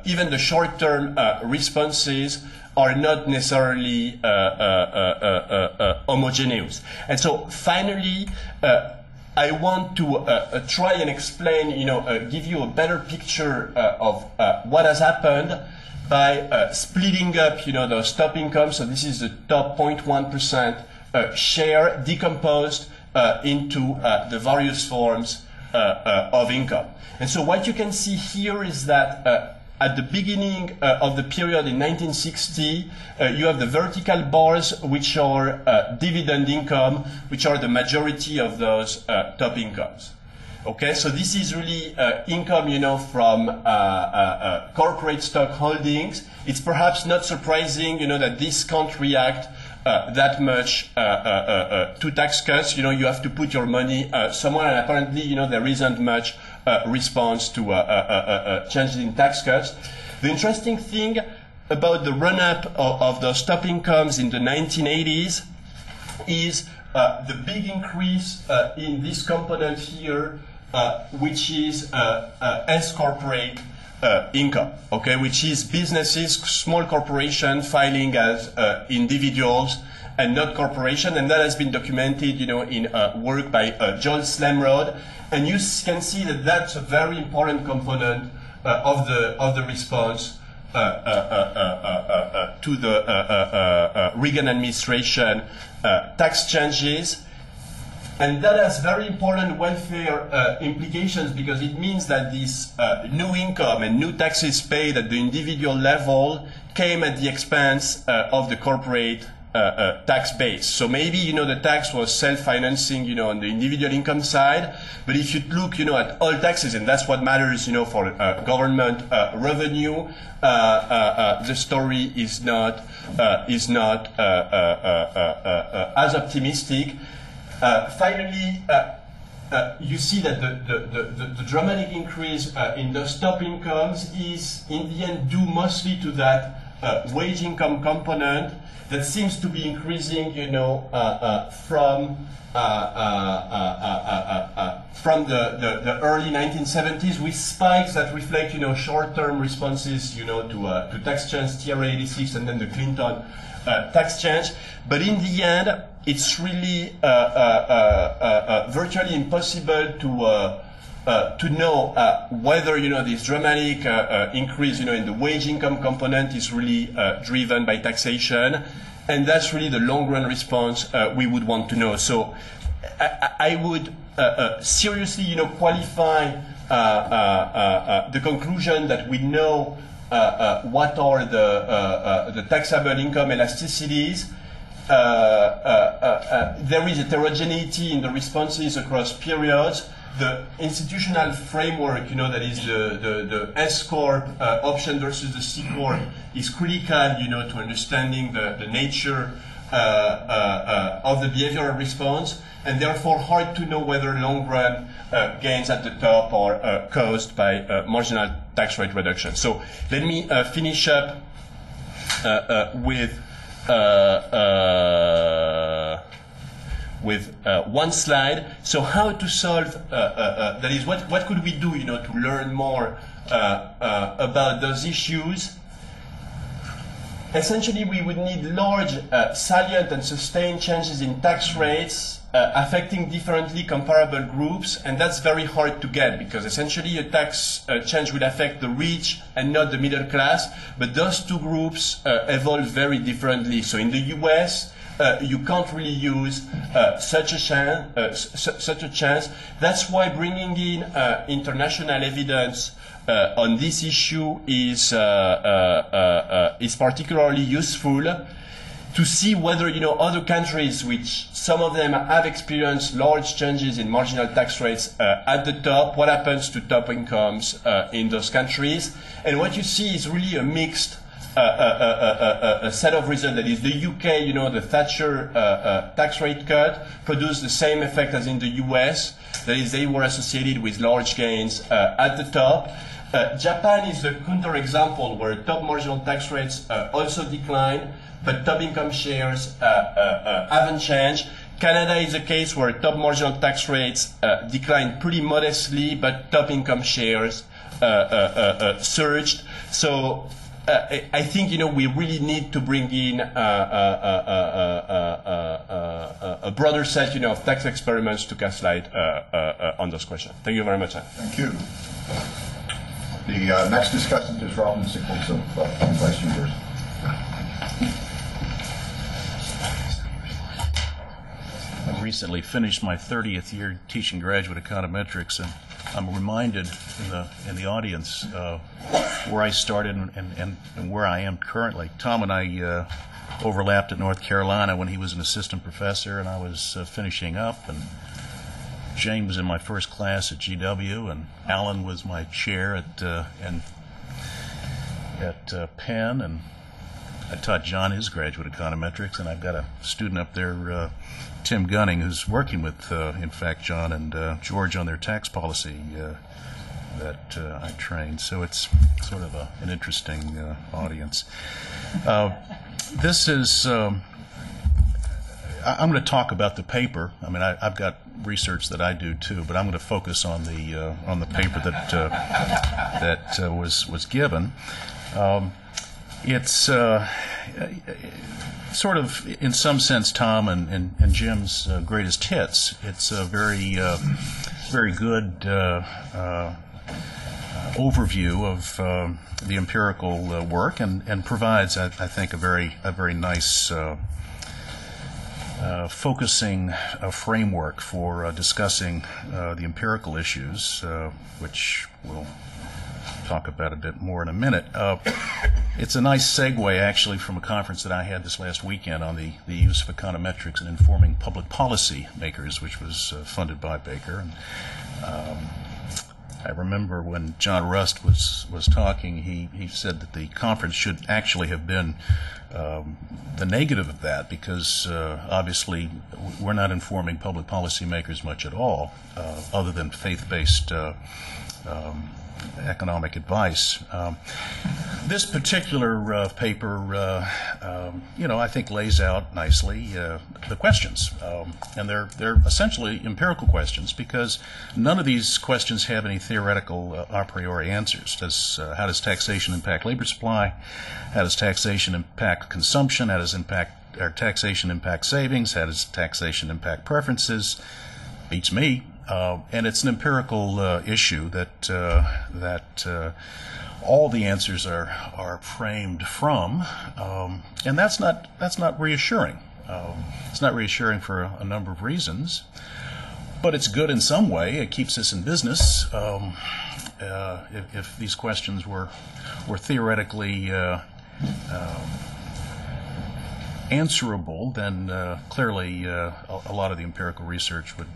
even the short-term responses are not necessarily homogeneous. And so finally, I want to try and explain, you know, give you a better picture of what has happened by splitting up, you know, those top incomes. So this is the top 0.1% share decomposed into the various forms of income. And so what you can see here is that at the beginning of the period in 1960, you have the vertical bars, which are dividend income, which are the majority of those top incomes. Okay, so this is really income, you know, from corporate stock holdings. It's perhaps not surprising, you know, that this can't react that much to tax cuts, you have to put your money somewhere, and apparently, there isn't much response to changes in tax cuts. The interesting thing about the run-up of those top incomes in the 1980s is the big increase in this component here, which is S-corporate income, okay, which is businesses, small corporations filing as individuals and not corporation, and that has been documented, in work by Joel Slemrod, and you can see that that's a very important component of the response to the Reagan administration tax changes. And that has very important welfare implications, because it means that this new income and new taxes paid at the individual level came at the expense of the corporate tax base. So maybe, the tax was self-financing, on the individual income side. But if you look, at all taxes, and that's what matters, for government revenue, the story is not as optimistic. Finally, you see that the dramatic increase in those top incomes is, in the end, due mostly to that wage income component that seems to be increasing, from the early 1970s, with spikes that reflect, short-term responses, to tax change, TRA 86, and then the Clinton tax change. But in the end, it's really virtually impossible to know whether this dramatic increase in the wage income component is really driven by taxation, and that's really the long-run response we would want to know. So I would seriously qualify the conclusion that we know what are the taxable income elasticities. There is heterogeneity in the responses across periods. The institutional framework, that is the S-corp option versus the C-corp, is critical, to understanding the nature of the behavioral response, and therefore hard to know whether long-run gains at the top are caused by marginal tax rate reduction. So let me finish up with one slide. So how to solve, that is, what could we do, to learn more about those issues? Essentially, we would need large, salient and sustained changes in tax rates affecting differently comparable groups, and that's very hard to get, because essentially a tax change would affect the rich and not the middle class, but those two groups evolve very differently. So in the US, you can't really use such a chance. That's why bringing in international evidence on this issue is particularly useful, to see whether other countries, which some of them have experienced large changes in marginal tax rates at the top, what happens to top incomes in those countries. And what you see is really a mixed a set of results. That is, the UK, the Thatcher tax rate cut produced the same effect as in the US. That is, they were associated with large gains at the top. Japan is a counterexample, where top marginal tax rates also decline, but top income shares haven't changed. Canada is a case where top marginal tax rates declined pretty modestly, but top income shares surged. So I think we really need to bring in a broader set of tax experiments to cast light on those questions. Thank you very much. Thank you. The next discussant is Robin Sickles of Vice University. I recently finished my 30th year teaching graduate econometrics, and I'm reminded in the audience where I started and where I am currently. Tom and I overlapped at North Carolina when he was an assistant professor and I was finishing up, and Jane was in my first class at GW, and Alan was my chair at Penn, and I taught John his graduate econometrics, and I've got a student up there, Tim Gunning, who's working with, in fact, John and George on their tax policy that I trained. So it's sort of an interesting audience. This is. I'm going to talk about the paper. I mean, I've got research that I do too, but I'm going to focus on the paper that was given. It's sort of, in some sense, Tom and Jim's greatest hits. It's a very good overview of the empirical work, and provides, I think, a very nice. Focusing a framework for discussing the empirical issues, which we'll talk about a bit more in a minute. It's a nice segue, actually, from a conference that I had this last weekend on the use of econometrics in informing public policy makers, which was funded by Baker. And, I remember when John Rust was talking, he said that the conference should actually have been the negative of that, because obviously we're not informing public policy makers much at all, other than faith-based economic advice. This particular paper, I think lays out nicely the questions, and they're essentially empirical questions, because none of these questions have any theoretical a priori answers. How does taxation impact labor supply? How does taxation impact consumption? How does taxation impact savings? How does taxation impact preferences? Beats me. And it's an empirical issue that all the answers are framed from, and that's not reassuring. It's not reassuring for a number of reasons, but it's good in some way. It keeps us in business. If these questions were theoretically answerable, then clearly a lot of the empirical research would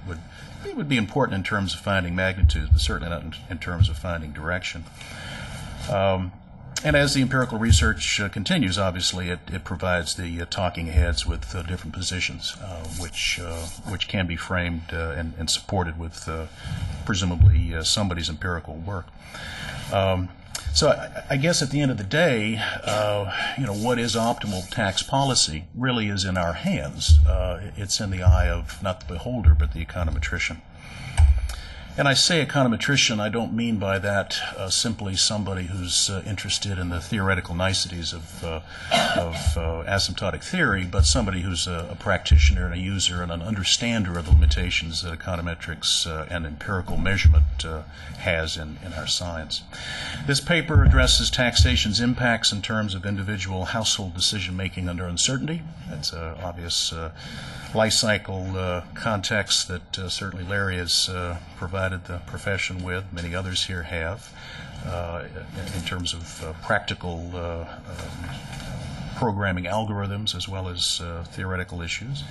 be important in terms of finding magnitude, but certainly not in terms of finding direction. And as the empirical research continues, obviously it provides the talking heads with different positions, which can be framed and supported with presumably somebody's empirical work. So I guess at the end of the day, what is optimal tax policy really is in our hands. It's in the eye of not the beholder, but the econometrician. And I say econometrician, I don't mean by that simply somebody who's interested in the theoretical niceties of asymptotic theory, but somebody who's a practitioner and a user and an understander of the limitations that econometrics and empirical measurement has in our science. This paper addresses taxation's impacts in terms of individual household decision-making under uncertainty. That's an obvious life cycle context that certainly Larry has provided the profession with, many others here have, in terms of practical programming algorithms as well as theoretical issues.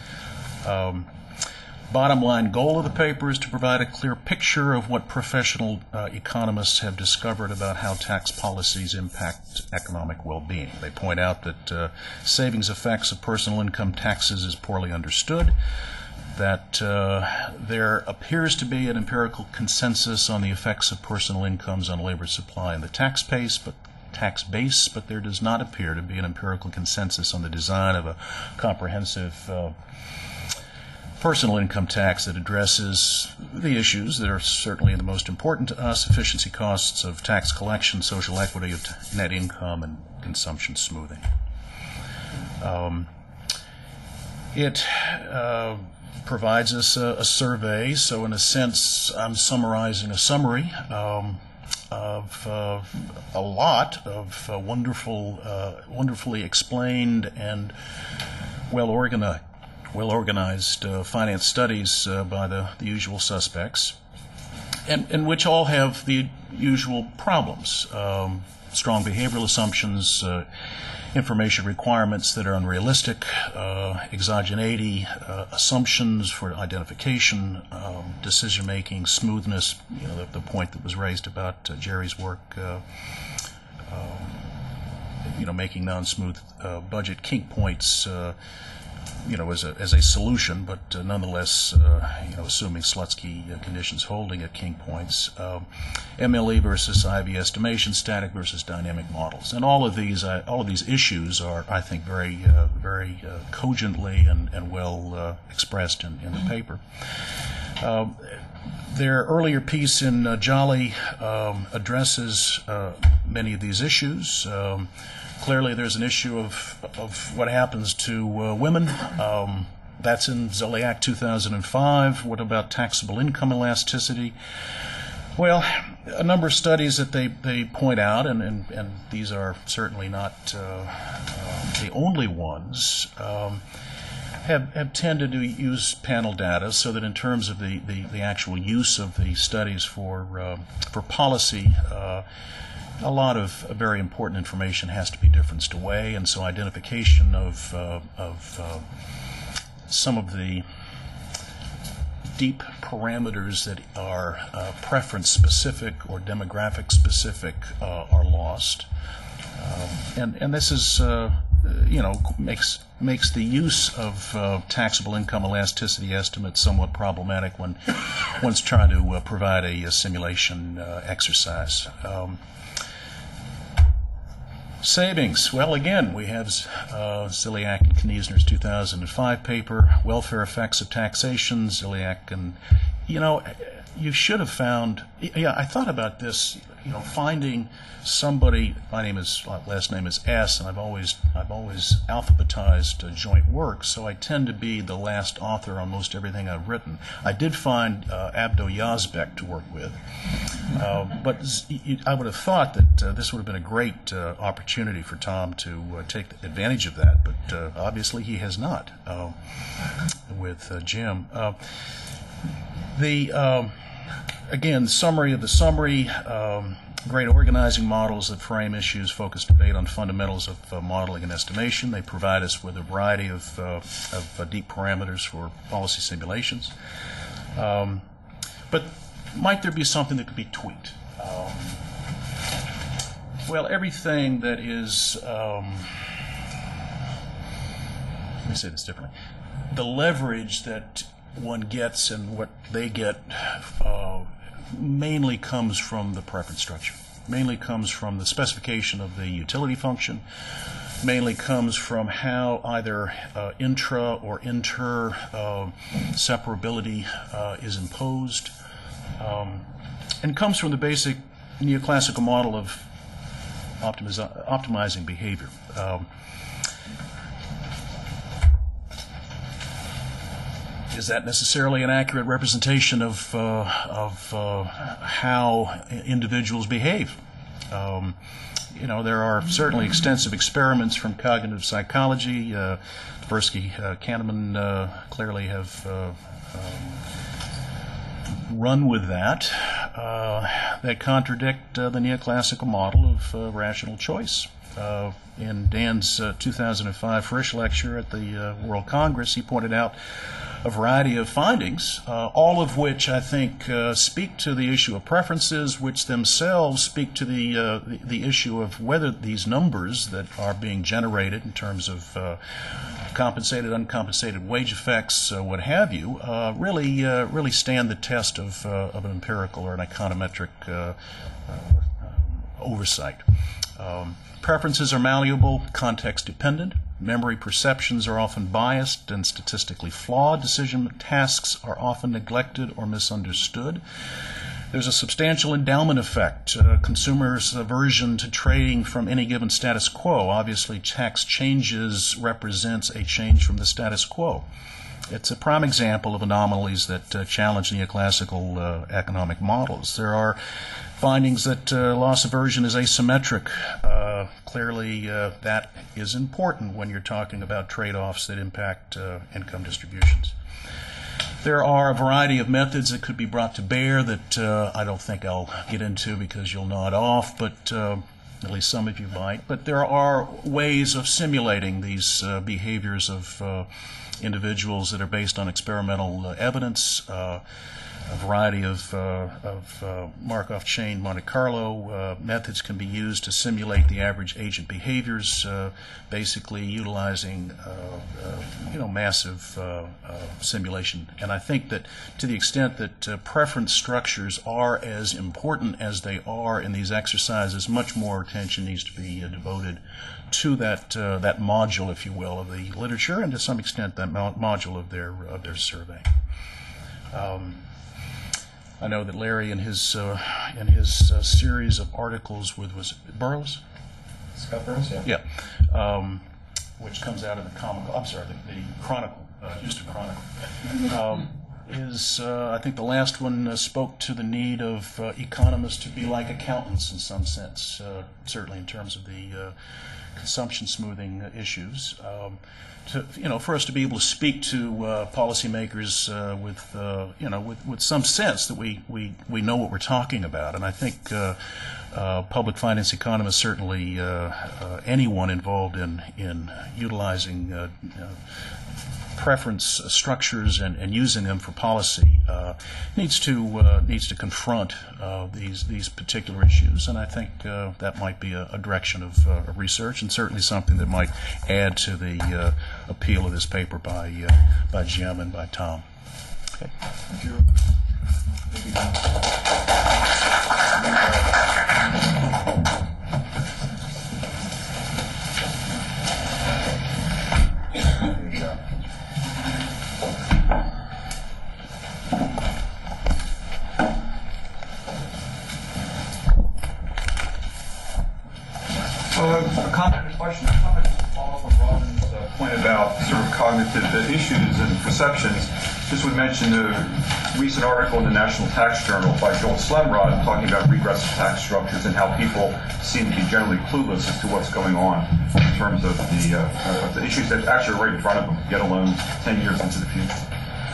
Bottom line goal of the paper is to provide a clear picture of what professional economists have discovered about how tax policies impact economic well-being. They point out that savings effects of personal income taxes is poorly understood, that there appears to be an empirical consensus on the effects of personal incomes on labor supply and the tax base, but there does not appear to be an empirical consensus on the design of a comprehensive personal income tax that addresses the issues that are certainly the most important to us: efficiency costs of tax collection, social equity of net income, and consumption smoothing. It provides us a survey, so in a sense I'm summarizing a summary of a lot of wonderfully explained and well-organized finance studies by the usual suspects, and which all have the usual problems: strong behavioral assumptions, information requirements that are unrealistic, exogeneity, assumptions for identification, decision-making, smoothness, the point that was raised about Jerry's work, making non-smooth budget kink points, as a solution, but nonetheless, assuming Slutsky conditions holding at kink points, MLE versus IV estimation, static versus dynamic models, and all of these issues are, I think, very cogently and well expressed in the paper. Their earlier piece in Jolly addresses many of these issues. Clearly, there's an issue of what happens to women. That's in Ziliak 2005. What about taxable income elasticity? Well, a number of studies that they point out, and these are certainly not the only ones, have tended to use panel data so that in terms of the actual use of the studies for policy, a lot of very important information has to be differenced away, and so identification of some of the deep parameters that are preference specific or demographic specific are lost, and this is makes the use of taxable income elasticity estimates somewhat problematic when one's trying to provide a simulation exercise. Savings. Well, again, we have Ziliak and Kniesner's 2005 paper, Welfare Effects of Taxation, Ziliak, and, you should have found, I thought about this, finding somebody, last name is S, and I've always alphabetized joint work, so I tend to be the last author on most everything I've written. I did find Abdo Yazbek to work with, but I would have thought that this would have been a great opportunity for Tom to take advantage of that, but obviously he has not with Jim. Again, summary of the summary, great organizing models that frame issues, focused debate on fundamentals of modeling and estimation. They provide us with a variety of deep parameters for policy simulations. But might there be something that could be tweaked? Well, everything that is, let me say this differently, the leverage that one gets and what they get mainly comes from the preference structure, mainly comes from the specification of the utility function, mainly comes from how either intra or inter separability is imposed, and comes from the basic neoclassical model of optimizing behavior. Is that necessarily an accurate representation of how individuals behave? There are certainly extensive experiments from cognitive psychology. Tversky, Kahneman clearly have run with that contradict the neoclassical model of rational choice. In Dan's 2005 Frisch lecture at the World Congress, he pointed out a variety of findings, all of which I think speak to the issue of preferences, which themselves speak to the issue of whether these numbers that are being generated in terms of compensated, uncompensated wage effects, what have you, really stand the test of an empirical or an econometric oversight. Preferences are malleable, context dependent. Memory perceptions are often biased and statistically flawed. Decision tasks are often neglected or misunderstood. There's a substantial endowment effect. Consumers' aversion to trading from any given status quo. Obviously, tax changes represents a change from the status quo. It's a prime example of anomalies that challenge neoclassical economic models. There are findings that loss aversion is asymmetric. Clearly, that is important when you're talking about trade-offs that impact income distributions. There are a variety of methods that could be brought to bear that I don't think I'll get into because you'll nod off, but at least some of you might. But there are ways of simulating these behaviors of individuals that are based on experimental evidence. variety of Markov chain Monte Carlo methods can be used to simulate the average agent behaviors, basically utilizing massive simulation. And I think that to the extent that preference structures are as important as they are in these exercises, much more attention needs to be devoted to that module, if you will, of the literature, and to some extent that module of their survey. I know that Larry, in his series of articles with, was it Burroughs? Scott Burroughs, yeah. Yeah, which comes out in the the Chronicle, Houston Chronicle. I think the last one spoke to the need of economists to be like accountants in some sense, certainly in terms of the consumption smoothing issues. For us to be able to speak to policymakers with some sense that we know what we're talking about, and I think public finance economists, certainly anyone involved in utilizing preference structures and using them for policy needs to confront these particular issues, and I think that might be a direction of research, and certainly something that might add to the appeal of this paper by Jim and by Tom. Okay. Thank you. A comment or question. A comment to follow up on Robin's point about sort of cognitive issues and perceptions. Just would mention a recent article in the National Tax Journal by Joel Slemrod talking about regressive tax structures and how people seem to be generally clueless as to what's going on in terms of the issues that actually are right in front of them, get alone 10 years into the future.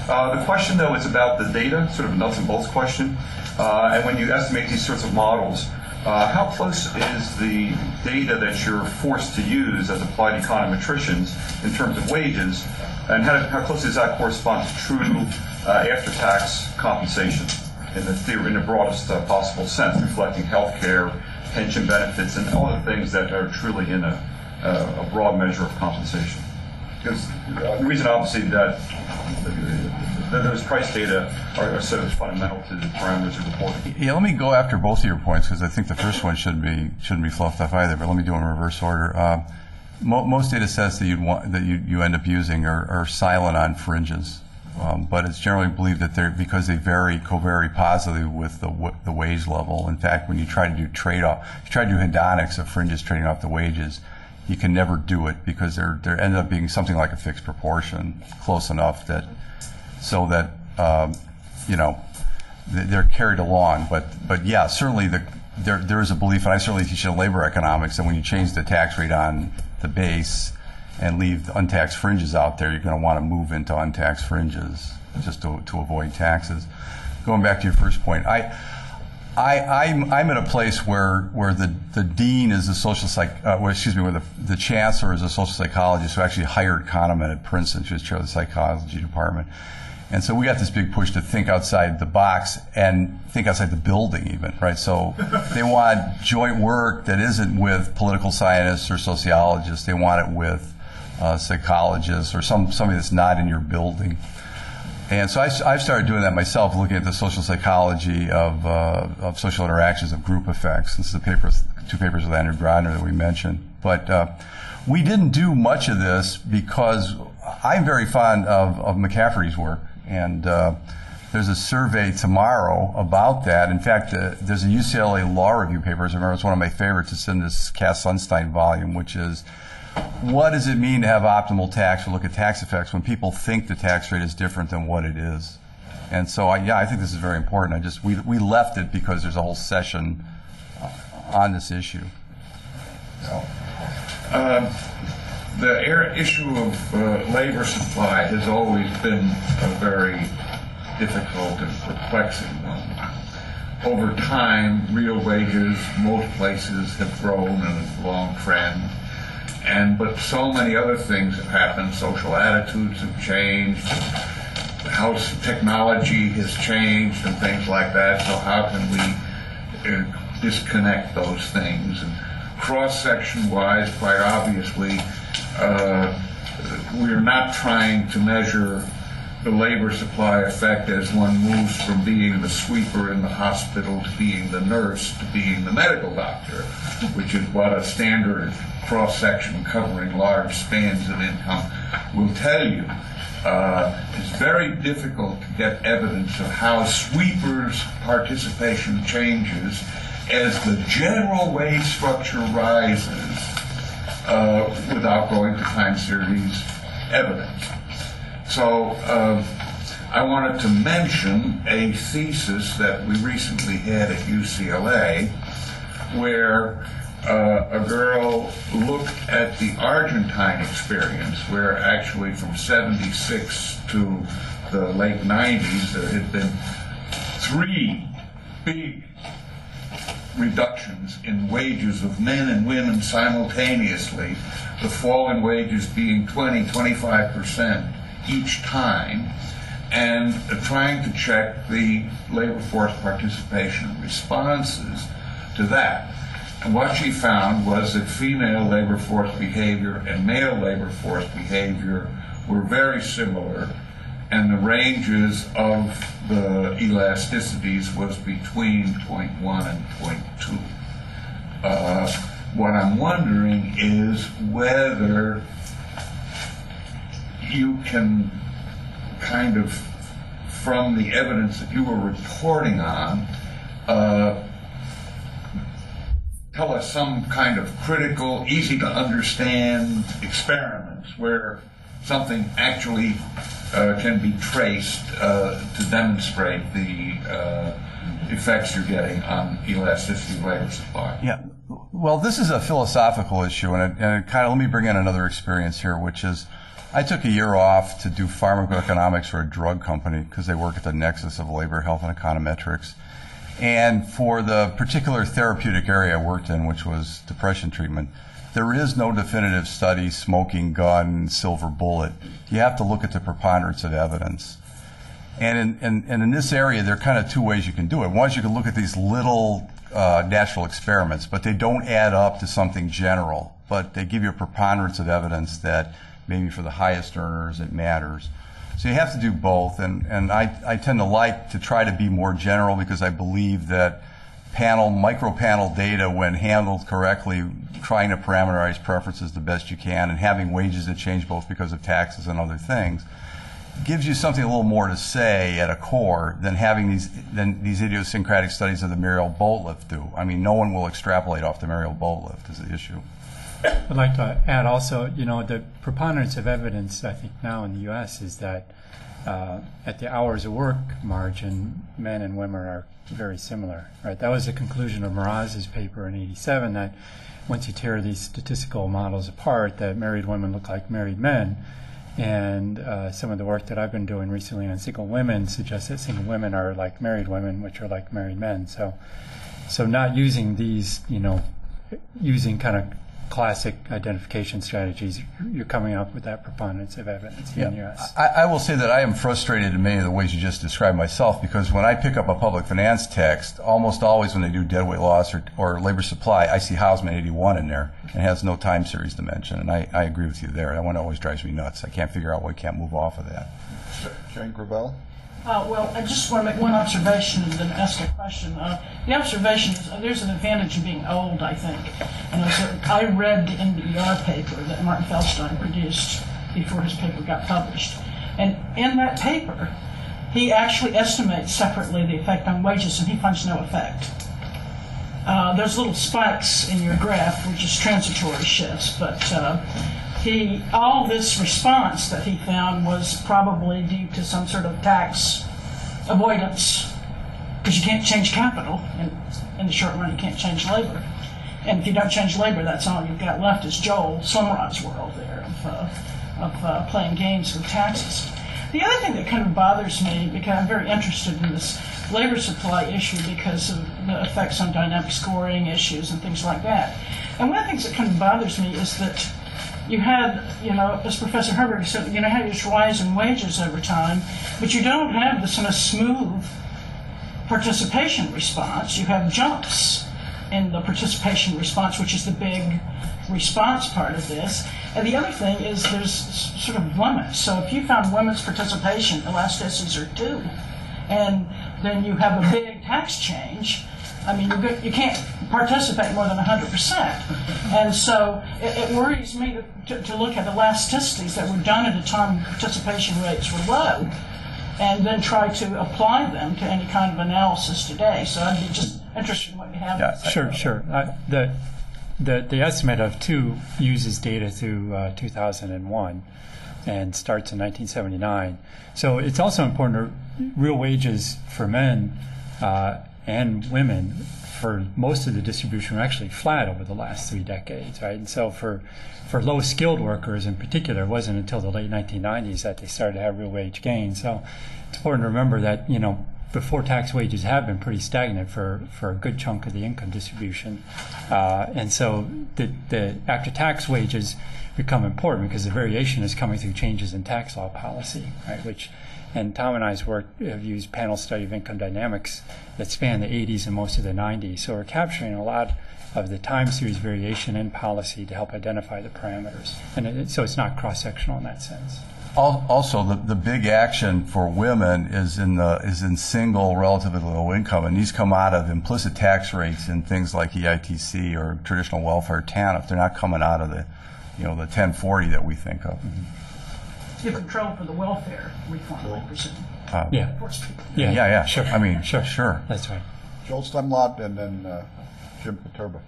The question, though, is about the data, sort of a nuts and bolts question. And when you estimate these sorts of models, how close is the data that you're forced to use as applied econometricians in terms of wages, and how closely does that correspond to true after-tax compensation in the broadest possible sense, reflecting health care, pension benefits, and all the things that are truly in a broad measure of compensation? Because the reason, obviously, that those price data are so fundamental to the parameters of reporting. Yeah, let me go after both of your points, because I think the first one shouldn't be fluffed up either. But let me do it in reverse order. Most data sets that you end up using are silent on fringes, but it's generally believed that because they covary positively with the wage level. In fact, when you try to do trade-off, you try to do hedonics of fringes trading off the wages, you can never do it because there ends up being something like a fixed proportion, close enough that they're carried along. But yeah, certainly there is a belief, and I certainly teach in labor economics, that when you change the tax rate on the base and leave the untaxed fringes out there, you're going to want to move into untaxed fringes just to avoid taxes. Going back to your first point, I'm in a place where the dean is a social where the chancellor is a social psychologist who actually hired Kahneman at Princeton to chair the psychology department. And so we got this big push to think outside the box and think outside the building even, right? So they want joint work that isn't with political scientists or sociologists. They want it with psychologists or somebody that's not in your building. And so I've started doing that myself, looking at the social psychology of social interactions, of group effects. This is two papers with Andrew Grodner that we mentioned. But we didn't do much of this because I'm very fond of McCafferty's work. And there's a survey tomorrow about that. In fact, there's a UCLA Law Review paper. As I remember, it's one of my favorites. It's in this Cass Sunstein volume, which is, what does it mean to have optimal tax or look at tax effects when people think the tax rate is different than what it is? And so, I think this is very important. We left it because there's a whole session on this issue. The issue of labor supply has always been a very difficult and perplexing one. Over time, real wages, most places have grown in a long trend. But so many other things have happened. Social attitudes have changed. how technology has changed and things like that. So how can we disconnect those things? And cross-section wise, quite obviously, we're not trying to measure the labor supply effect as one moves from being the sweeper in the hospital to being the nurse to being the medical doctor, which is what a standard cross-section covering large spans of income will tell you. It's very difficult to get evidence of how sweepers' participation changes as the general wage structure rises without going to time series evidence. So I wanted to mention a thesis that we recently had at UCLA where a girl looked at the Argentine experience, where actually from 76 to the late 90s there had been 3 big reductions in wages of men and women simultaneously, the fall in wages being 20-25% each time, and trying to check the labor force participation responses to that. And what she found was that female labor force behavior and male labor force behavior were very similar, and the ranges of the elasticities was between 0.1 and 0.2. What I'm wondering is whether you can kind of, from the evidence that you were reporting on, tell us some kind of critical, easy to understand experiments where something actually can be traced to demonstrate the effects you're getting on elasticity of labor supply. Yeah. Well, this is a philosophical issue, and it kind of, let me bring in another experience here, which is I took a year off to do pharmacoeconomics for a drug company because they work at the nexus of labor, health, and econometrics. And for the particular therapeutic area I worked in, which was depression treatment, there is no definitive study, smoking gun, silver bullet. You have to look at the preponderance of evidence. And in this area, there are kind of 2 ways you can do it. One is you can look at these little natural experiments, but they don't add up to something general. But they give you a preponderance of evidence that maybe for the highest earners it matters. So you have to do both, and I tend to like to try to be more general because I believe that micro-panel data, when handled correctly, trying to parameterize preferences the best you can, and having wages that change both because of taxes and other things, gives you something a little more to say at a core than having these idiosyncratic studies of the Mariel boat lift do. I mean, no one will extrapolate off the Mariel boat lift is the issue. I'd like to add also, the preponderance of evidence, I think now in the U.S. is that at the hours of work margin, men and women are very similar, right? That was the conclusion of Mraz's paper in '87, that once you tear these statistical models apart, that married women look like married men. And some of the work that I've been doing recently on single women suggests that single women are like married women, which are like married men. So not using these, using kind of classic identification strategies, you're coming up with that preponderance of evidence in the U.S. I will say that I am frustrated in many of the ways you just described myself, because when I pick up a public finance text, almost always when they do deadweight loss or labor supply, I see Hausman 81 in there and has no time series dimension, and I agree with you there. That one always drives me nuts. I can't figure out why we can't move off of that. Jane Gravel? Well, I just want to make one observation and then ask a question. The observation is there's an advantage of being old, I think. So I read in the ER paper that Martin Feldstein produced before his paper got published. And in that paper, he actually estimates separately the effect on wages, and he finds no effect. There's little spikes in your graph, which is transitory shifts, but all this response that he found was probably due to some sort of tax avoidance, because you can't change capital, and in the short run you can't change labor. And if you don't change labor, that's all you've got left is Joel Summerall's world there of playing games with taxes. The other thing that kind of bothers me, because I'm very interested in this labor supply issue because of the effects on dynamic scoring issues and things like that. And one of the things that kind of bothers me is that you had, as Professor Herbert said, had this rise in wages over time, but you don't have this sort of smooth participation response. You have jumps in the participation response, which is the big response part of this. And the other thing is there's sort of limits. So if you found women's participation elasticities are 2, and then you have a big tax change, I mean, you can't participate more than 100%. And so it worries me to look at elasticities that were done at a time when participation rates were low, and then try to apply them to any kind of analysis today. So I'd be just interested in what you have. Yeah, sure. The estimate of 2 uses data through 2001 and starts in 1979. So it's also important real wages for men and women for most of the distribution were actually flat over the last 3 decades, right? And so for low-skilled workers in particular, it wasn't until the late 1990s that they started to have real wage gains. So it's important to remember that, before tax wages have been pretty stagnant for a good chunk of the income distribution. And so the after-tax wages become important because the variation is coming through changes in tax law policy, right? And Tom and I's work have used panel study of income dynamics that span the 80s and most of the 90s. So we're capturing a lot of the time series variation in policy to help identify the parameters. And so it's not cross-sectional in that sense. Also, the big action for women is in single relatively low income, and these come out of implicit tax rates in things like EITC or traditional welfare TANF. They're not coming out of the 1040 that we think of. You have control for the welfare reform, I presume. Yeah. Sure. I mean, sure. That's right. Joel Slemrod and then Jim Paterba.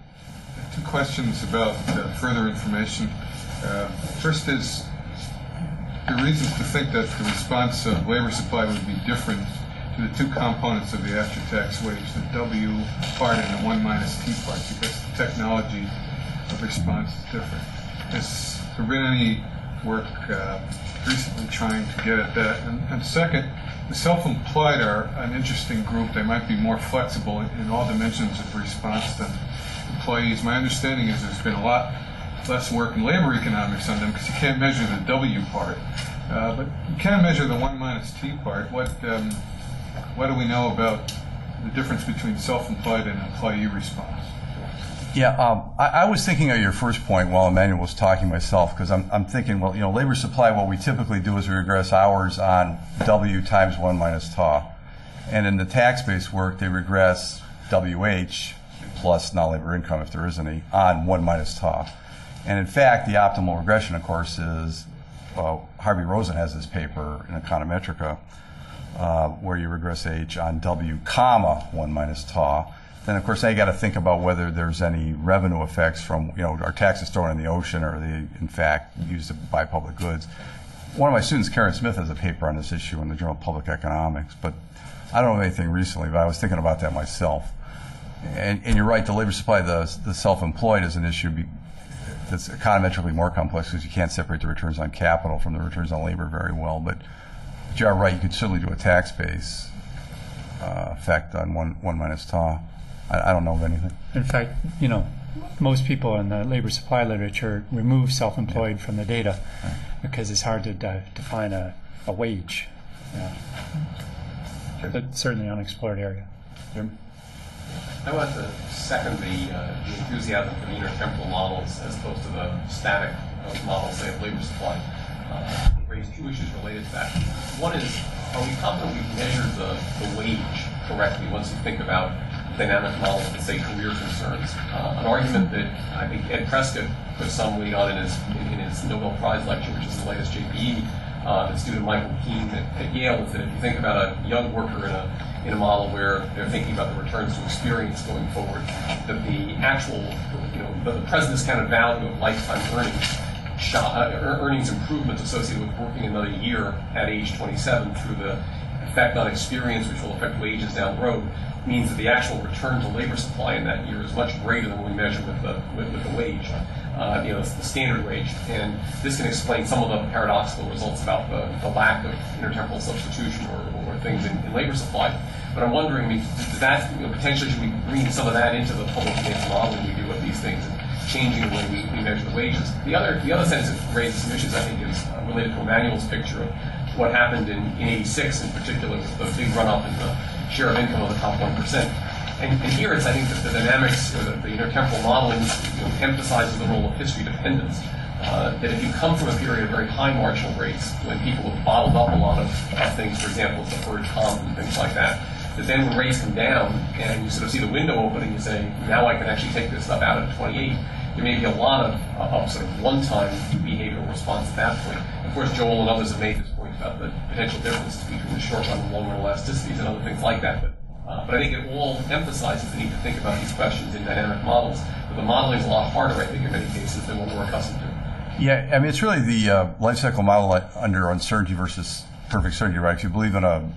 2 questions about further information. First is the reasons to think that the response of labor supply would be different to the 2 components of the after-tax wage, the W part and the 1 minus T part, because the technology of response is different. Has there been any work recently trying to get at that? And second, the self-employed are an interesting group. They might be more flexible in all dimensions of response than employees. My understanding is there's been a lot less work in labor economics on them because you can't measure the W part. But you can measure the 1 minus T part. What do we know about the difference between self-employed and employee response? Yeah, I was thinking of your first point while Emmanuel was talking myself, because I'm thinking, well, labor supply, what we typically do is we regress hours on W times 1 minus TAW. And in the tax-based work, they regress WH plus non-labor income, if there is any, on 1 minus TAW. And in fact, the optimal regression, of course, is, Harvey Rosen has this paper in Econometrica, where you regress H on W comma 1 minus TAW. Then, of course, now you got to think about whether there's any revenue effects from, our taxes thrown in the ocean or they, in fact, used to buy public goods. One of my students, Karen Smith, has a paper on this issue in the Journal of Public Economics, but I don't know anything recently, but I was thinking about that myself. And you're right, the labor supply, the self-employed is an issue that's econometrically more complex because you can't separate the returns on capital from the returns on labor very well. But you are right, you could certainly do a tax base effect on 1 minus TAW. I don't know of anything. In fact, most people in the labor supply literature remove self-employed from the data because it's hard to define a wage. That's certainly an unexplored area. Jim? I want to second the enthusiasm for the intertemporal models as opposed to the static models, say, of labor supply. Raise 2 issues related to that. One is, are we confident we've measured the wage correctly once you think about dynamic models that say career concerns? An argument that I think Ed Prescott put some weight on in his Nobel Prize lecture, which is the latest JPE, that student Michael Keene at Yale, is that if you think about a young worker in a model where they're thinking about the returns to experience going forward, that the actual, the present discounted value of lifetime earnings improvements associated with working another year at age 27 through the effect on experience, which will affect wages down the road, means that the actual return to labor supply in that year is much greater than what we measure with the wage, the standard wage. And this can explain some of the paradoxical results about the lack of intertemporal substitution or things in labor supply. But I'm wondering, does that potentially should we bring some of that into the public finance modeling we do of these things? changing the way we measure the wages. The other sense it raises some issues, I think, is related to Emmanuel's picture of what happened in '86 in particular with the big run-up in the share of income of the top 1%. And here it's, I think, that the dynamics, or the intertemporal modeling emphasizes the role of history dependence. That if you come from a period of very high marginal rates, when people have bottled up a lot of things, for example, deferred comp and things like that then when rates come down and you sort of see the window open and you say, now I can actually take this stuff out at 28, there may be a lot of sort of one-time behavioral response at that point. Of course, Joel and others have made this point about the potential differences between the short-run and long-run elasticities and other things like that. But I think it all emphasizes the need to think about these questions in dynamic models. But the modeling is a lot harder, I think, in many cases than what we're accustomed to. Yeah, I mean, it's really the life cycle model under uncertainty versus perfect certainty, right? If you believe in a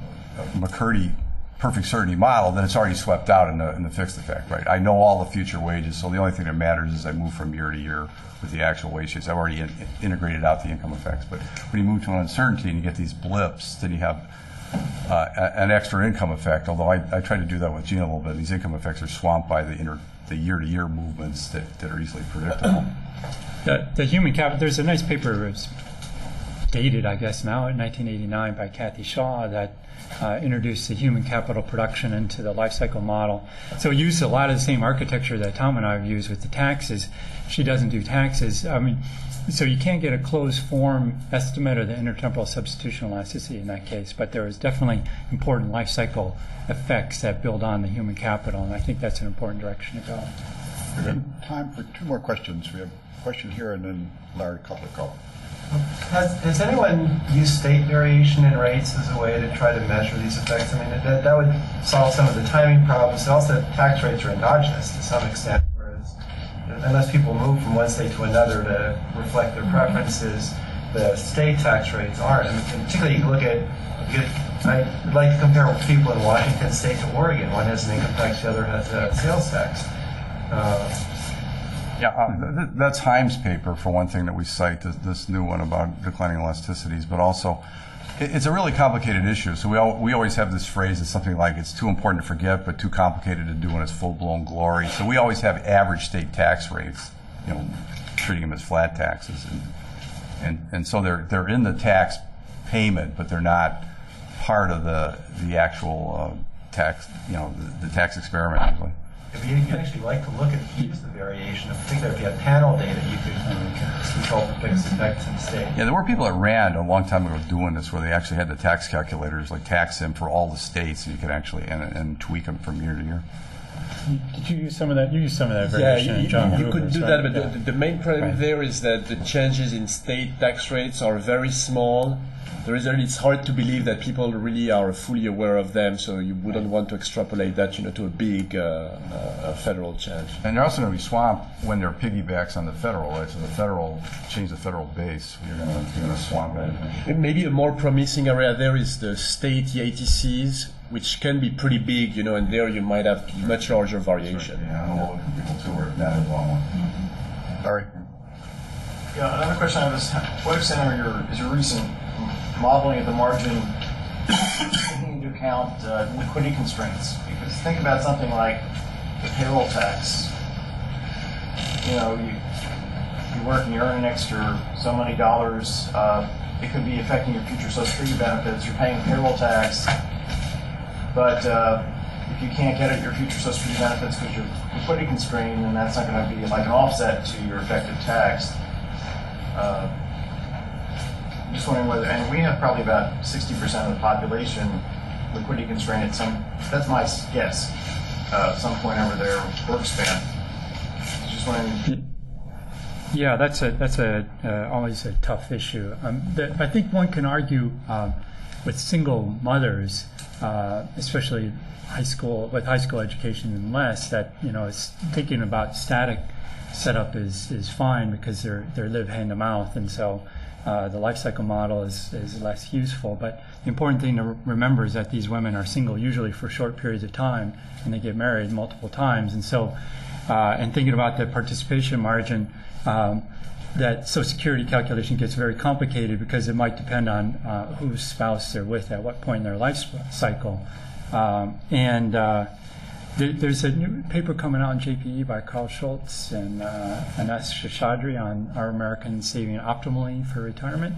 McCurdy perfect certainty model, then it's already swept out in the fixed effect, right? I know all the future wages, so the only thing that matters is I move from year to year with the actual wages. I've already integrated out the income effects. But when you move to an uncertainty and you get these blips, then you have an extra income effect, although I try to do that with Gina a little bit. These income effects are swamped by the year-to-year movements that are easily predictable. The human capital, there's a nice paper, it's dated, I guess, now in 1989 by Kathy Shaw that introduced the human capital production into the life cycle model. So it used a lot of the same architecture that Tom and I have used with the taxes. She doesn't do taxes. I mean, so you can't get a closed form estimate of the intertemporal substitution elasticity in that case, but there is definitely important life cycle effects that build on the human capital, and I think that's an important direction to go. We have time for two more questions. We have a question here and then Larry Kupliko. Has anyone used state variation in rates as a way to try to measure these effects? I mean, that would solve some of the timing problems. Also, tax rates are endogenous to some extent, whereas unless people move from one state to another to reflect their preferences, the state tax rates aren't. And particularly, you look at, I'd like to compare people in Washington State to Oregon. One has an income tax, the other has a sales tax. That's Heim's paper, for one thing, that we cite, this new one about declining elasticities, but also it's a really complicated issue. So we always have this phrase, it's something like, it's too important to forget, but too complicated to do in its full-blown glory. So we always have average state tax rates, treating them as flat taxes. And so they're in the tax payment, but they're not part of the actual tax, the tax experiment, actually. If you'd actually like to look at use the variation, I think if you have panel data, you could control for fixed effects in state. Yeah, there were people at RAND a long time ago doing this, where they actually had the tax calculators, like tax them for all the states, and you could actually and tweak them from year to year. Did you use some of that? You used some of that variation. Yeah, you could do that, but the main problem there is that the changes in state tax rates are very small. It's hard to believe that people really are fully aware of them, so you wouldn't want to extrapolate that, to a big federal change. And they're also going to be swamped when they're piggybacks on the federal, right? So change the federal base, you're going to swamp it. Maybe a more promising area there is the state EATCs, which can be pretty big, and there you might have much larger variation. Yeah, I don't know what people too are that as well. Sorry. Yeah, another question I have is, what extent is your recent modeling of the margin taking into account liquidity constraints? Because think about something like the payroll tax. You work and you earn an extra so many dollars. It could be affecting your future Social Security benefits. You're paying payroll tax, but if you can't get at your future Social Security benefits because you're liquidity constrained, then that's not going to be like an offset to your effective tax. I'm just wondering whether, and we have probably about 60% of the population liquidity constrained at that's my guess, some point over their work span. Just wondering. Yeah, that's always a tough issue. I think one can argue with single mothers, especially high school education and less, that it's thinking about static setup is fine because they're live hand to mouth, and so the life cycle model is less useful. But the important thing to remember is that these women are single usually for short periods of time, and they get married multiple times. And so, and thinking about the participation margin, that Social Security calculation gets very complicated because it might depend on whose spouse they're with at what point in their life cycle. There's a new paper coming out in JPE by Carl Schultz and Anas Shashadri on Are Americans Saving Optimally for Retirement?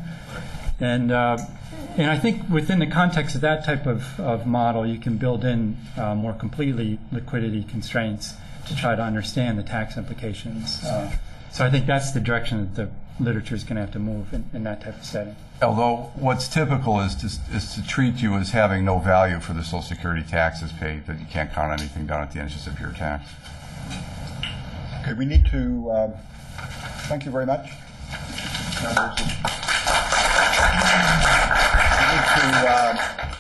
And I think within the context of that type of model, you can build in more completely liquidity constraints to try to understand the tax implications. So I think that's the direction that the literature is going to have to move in that type of setting. Although what's typical is to treat you as having no value for the Social Security taxes paid, that you can't count anything down at the end, it's just a pure tax. Okay, we need to, thank you very much. We need to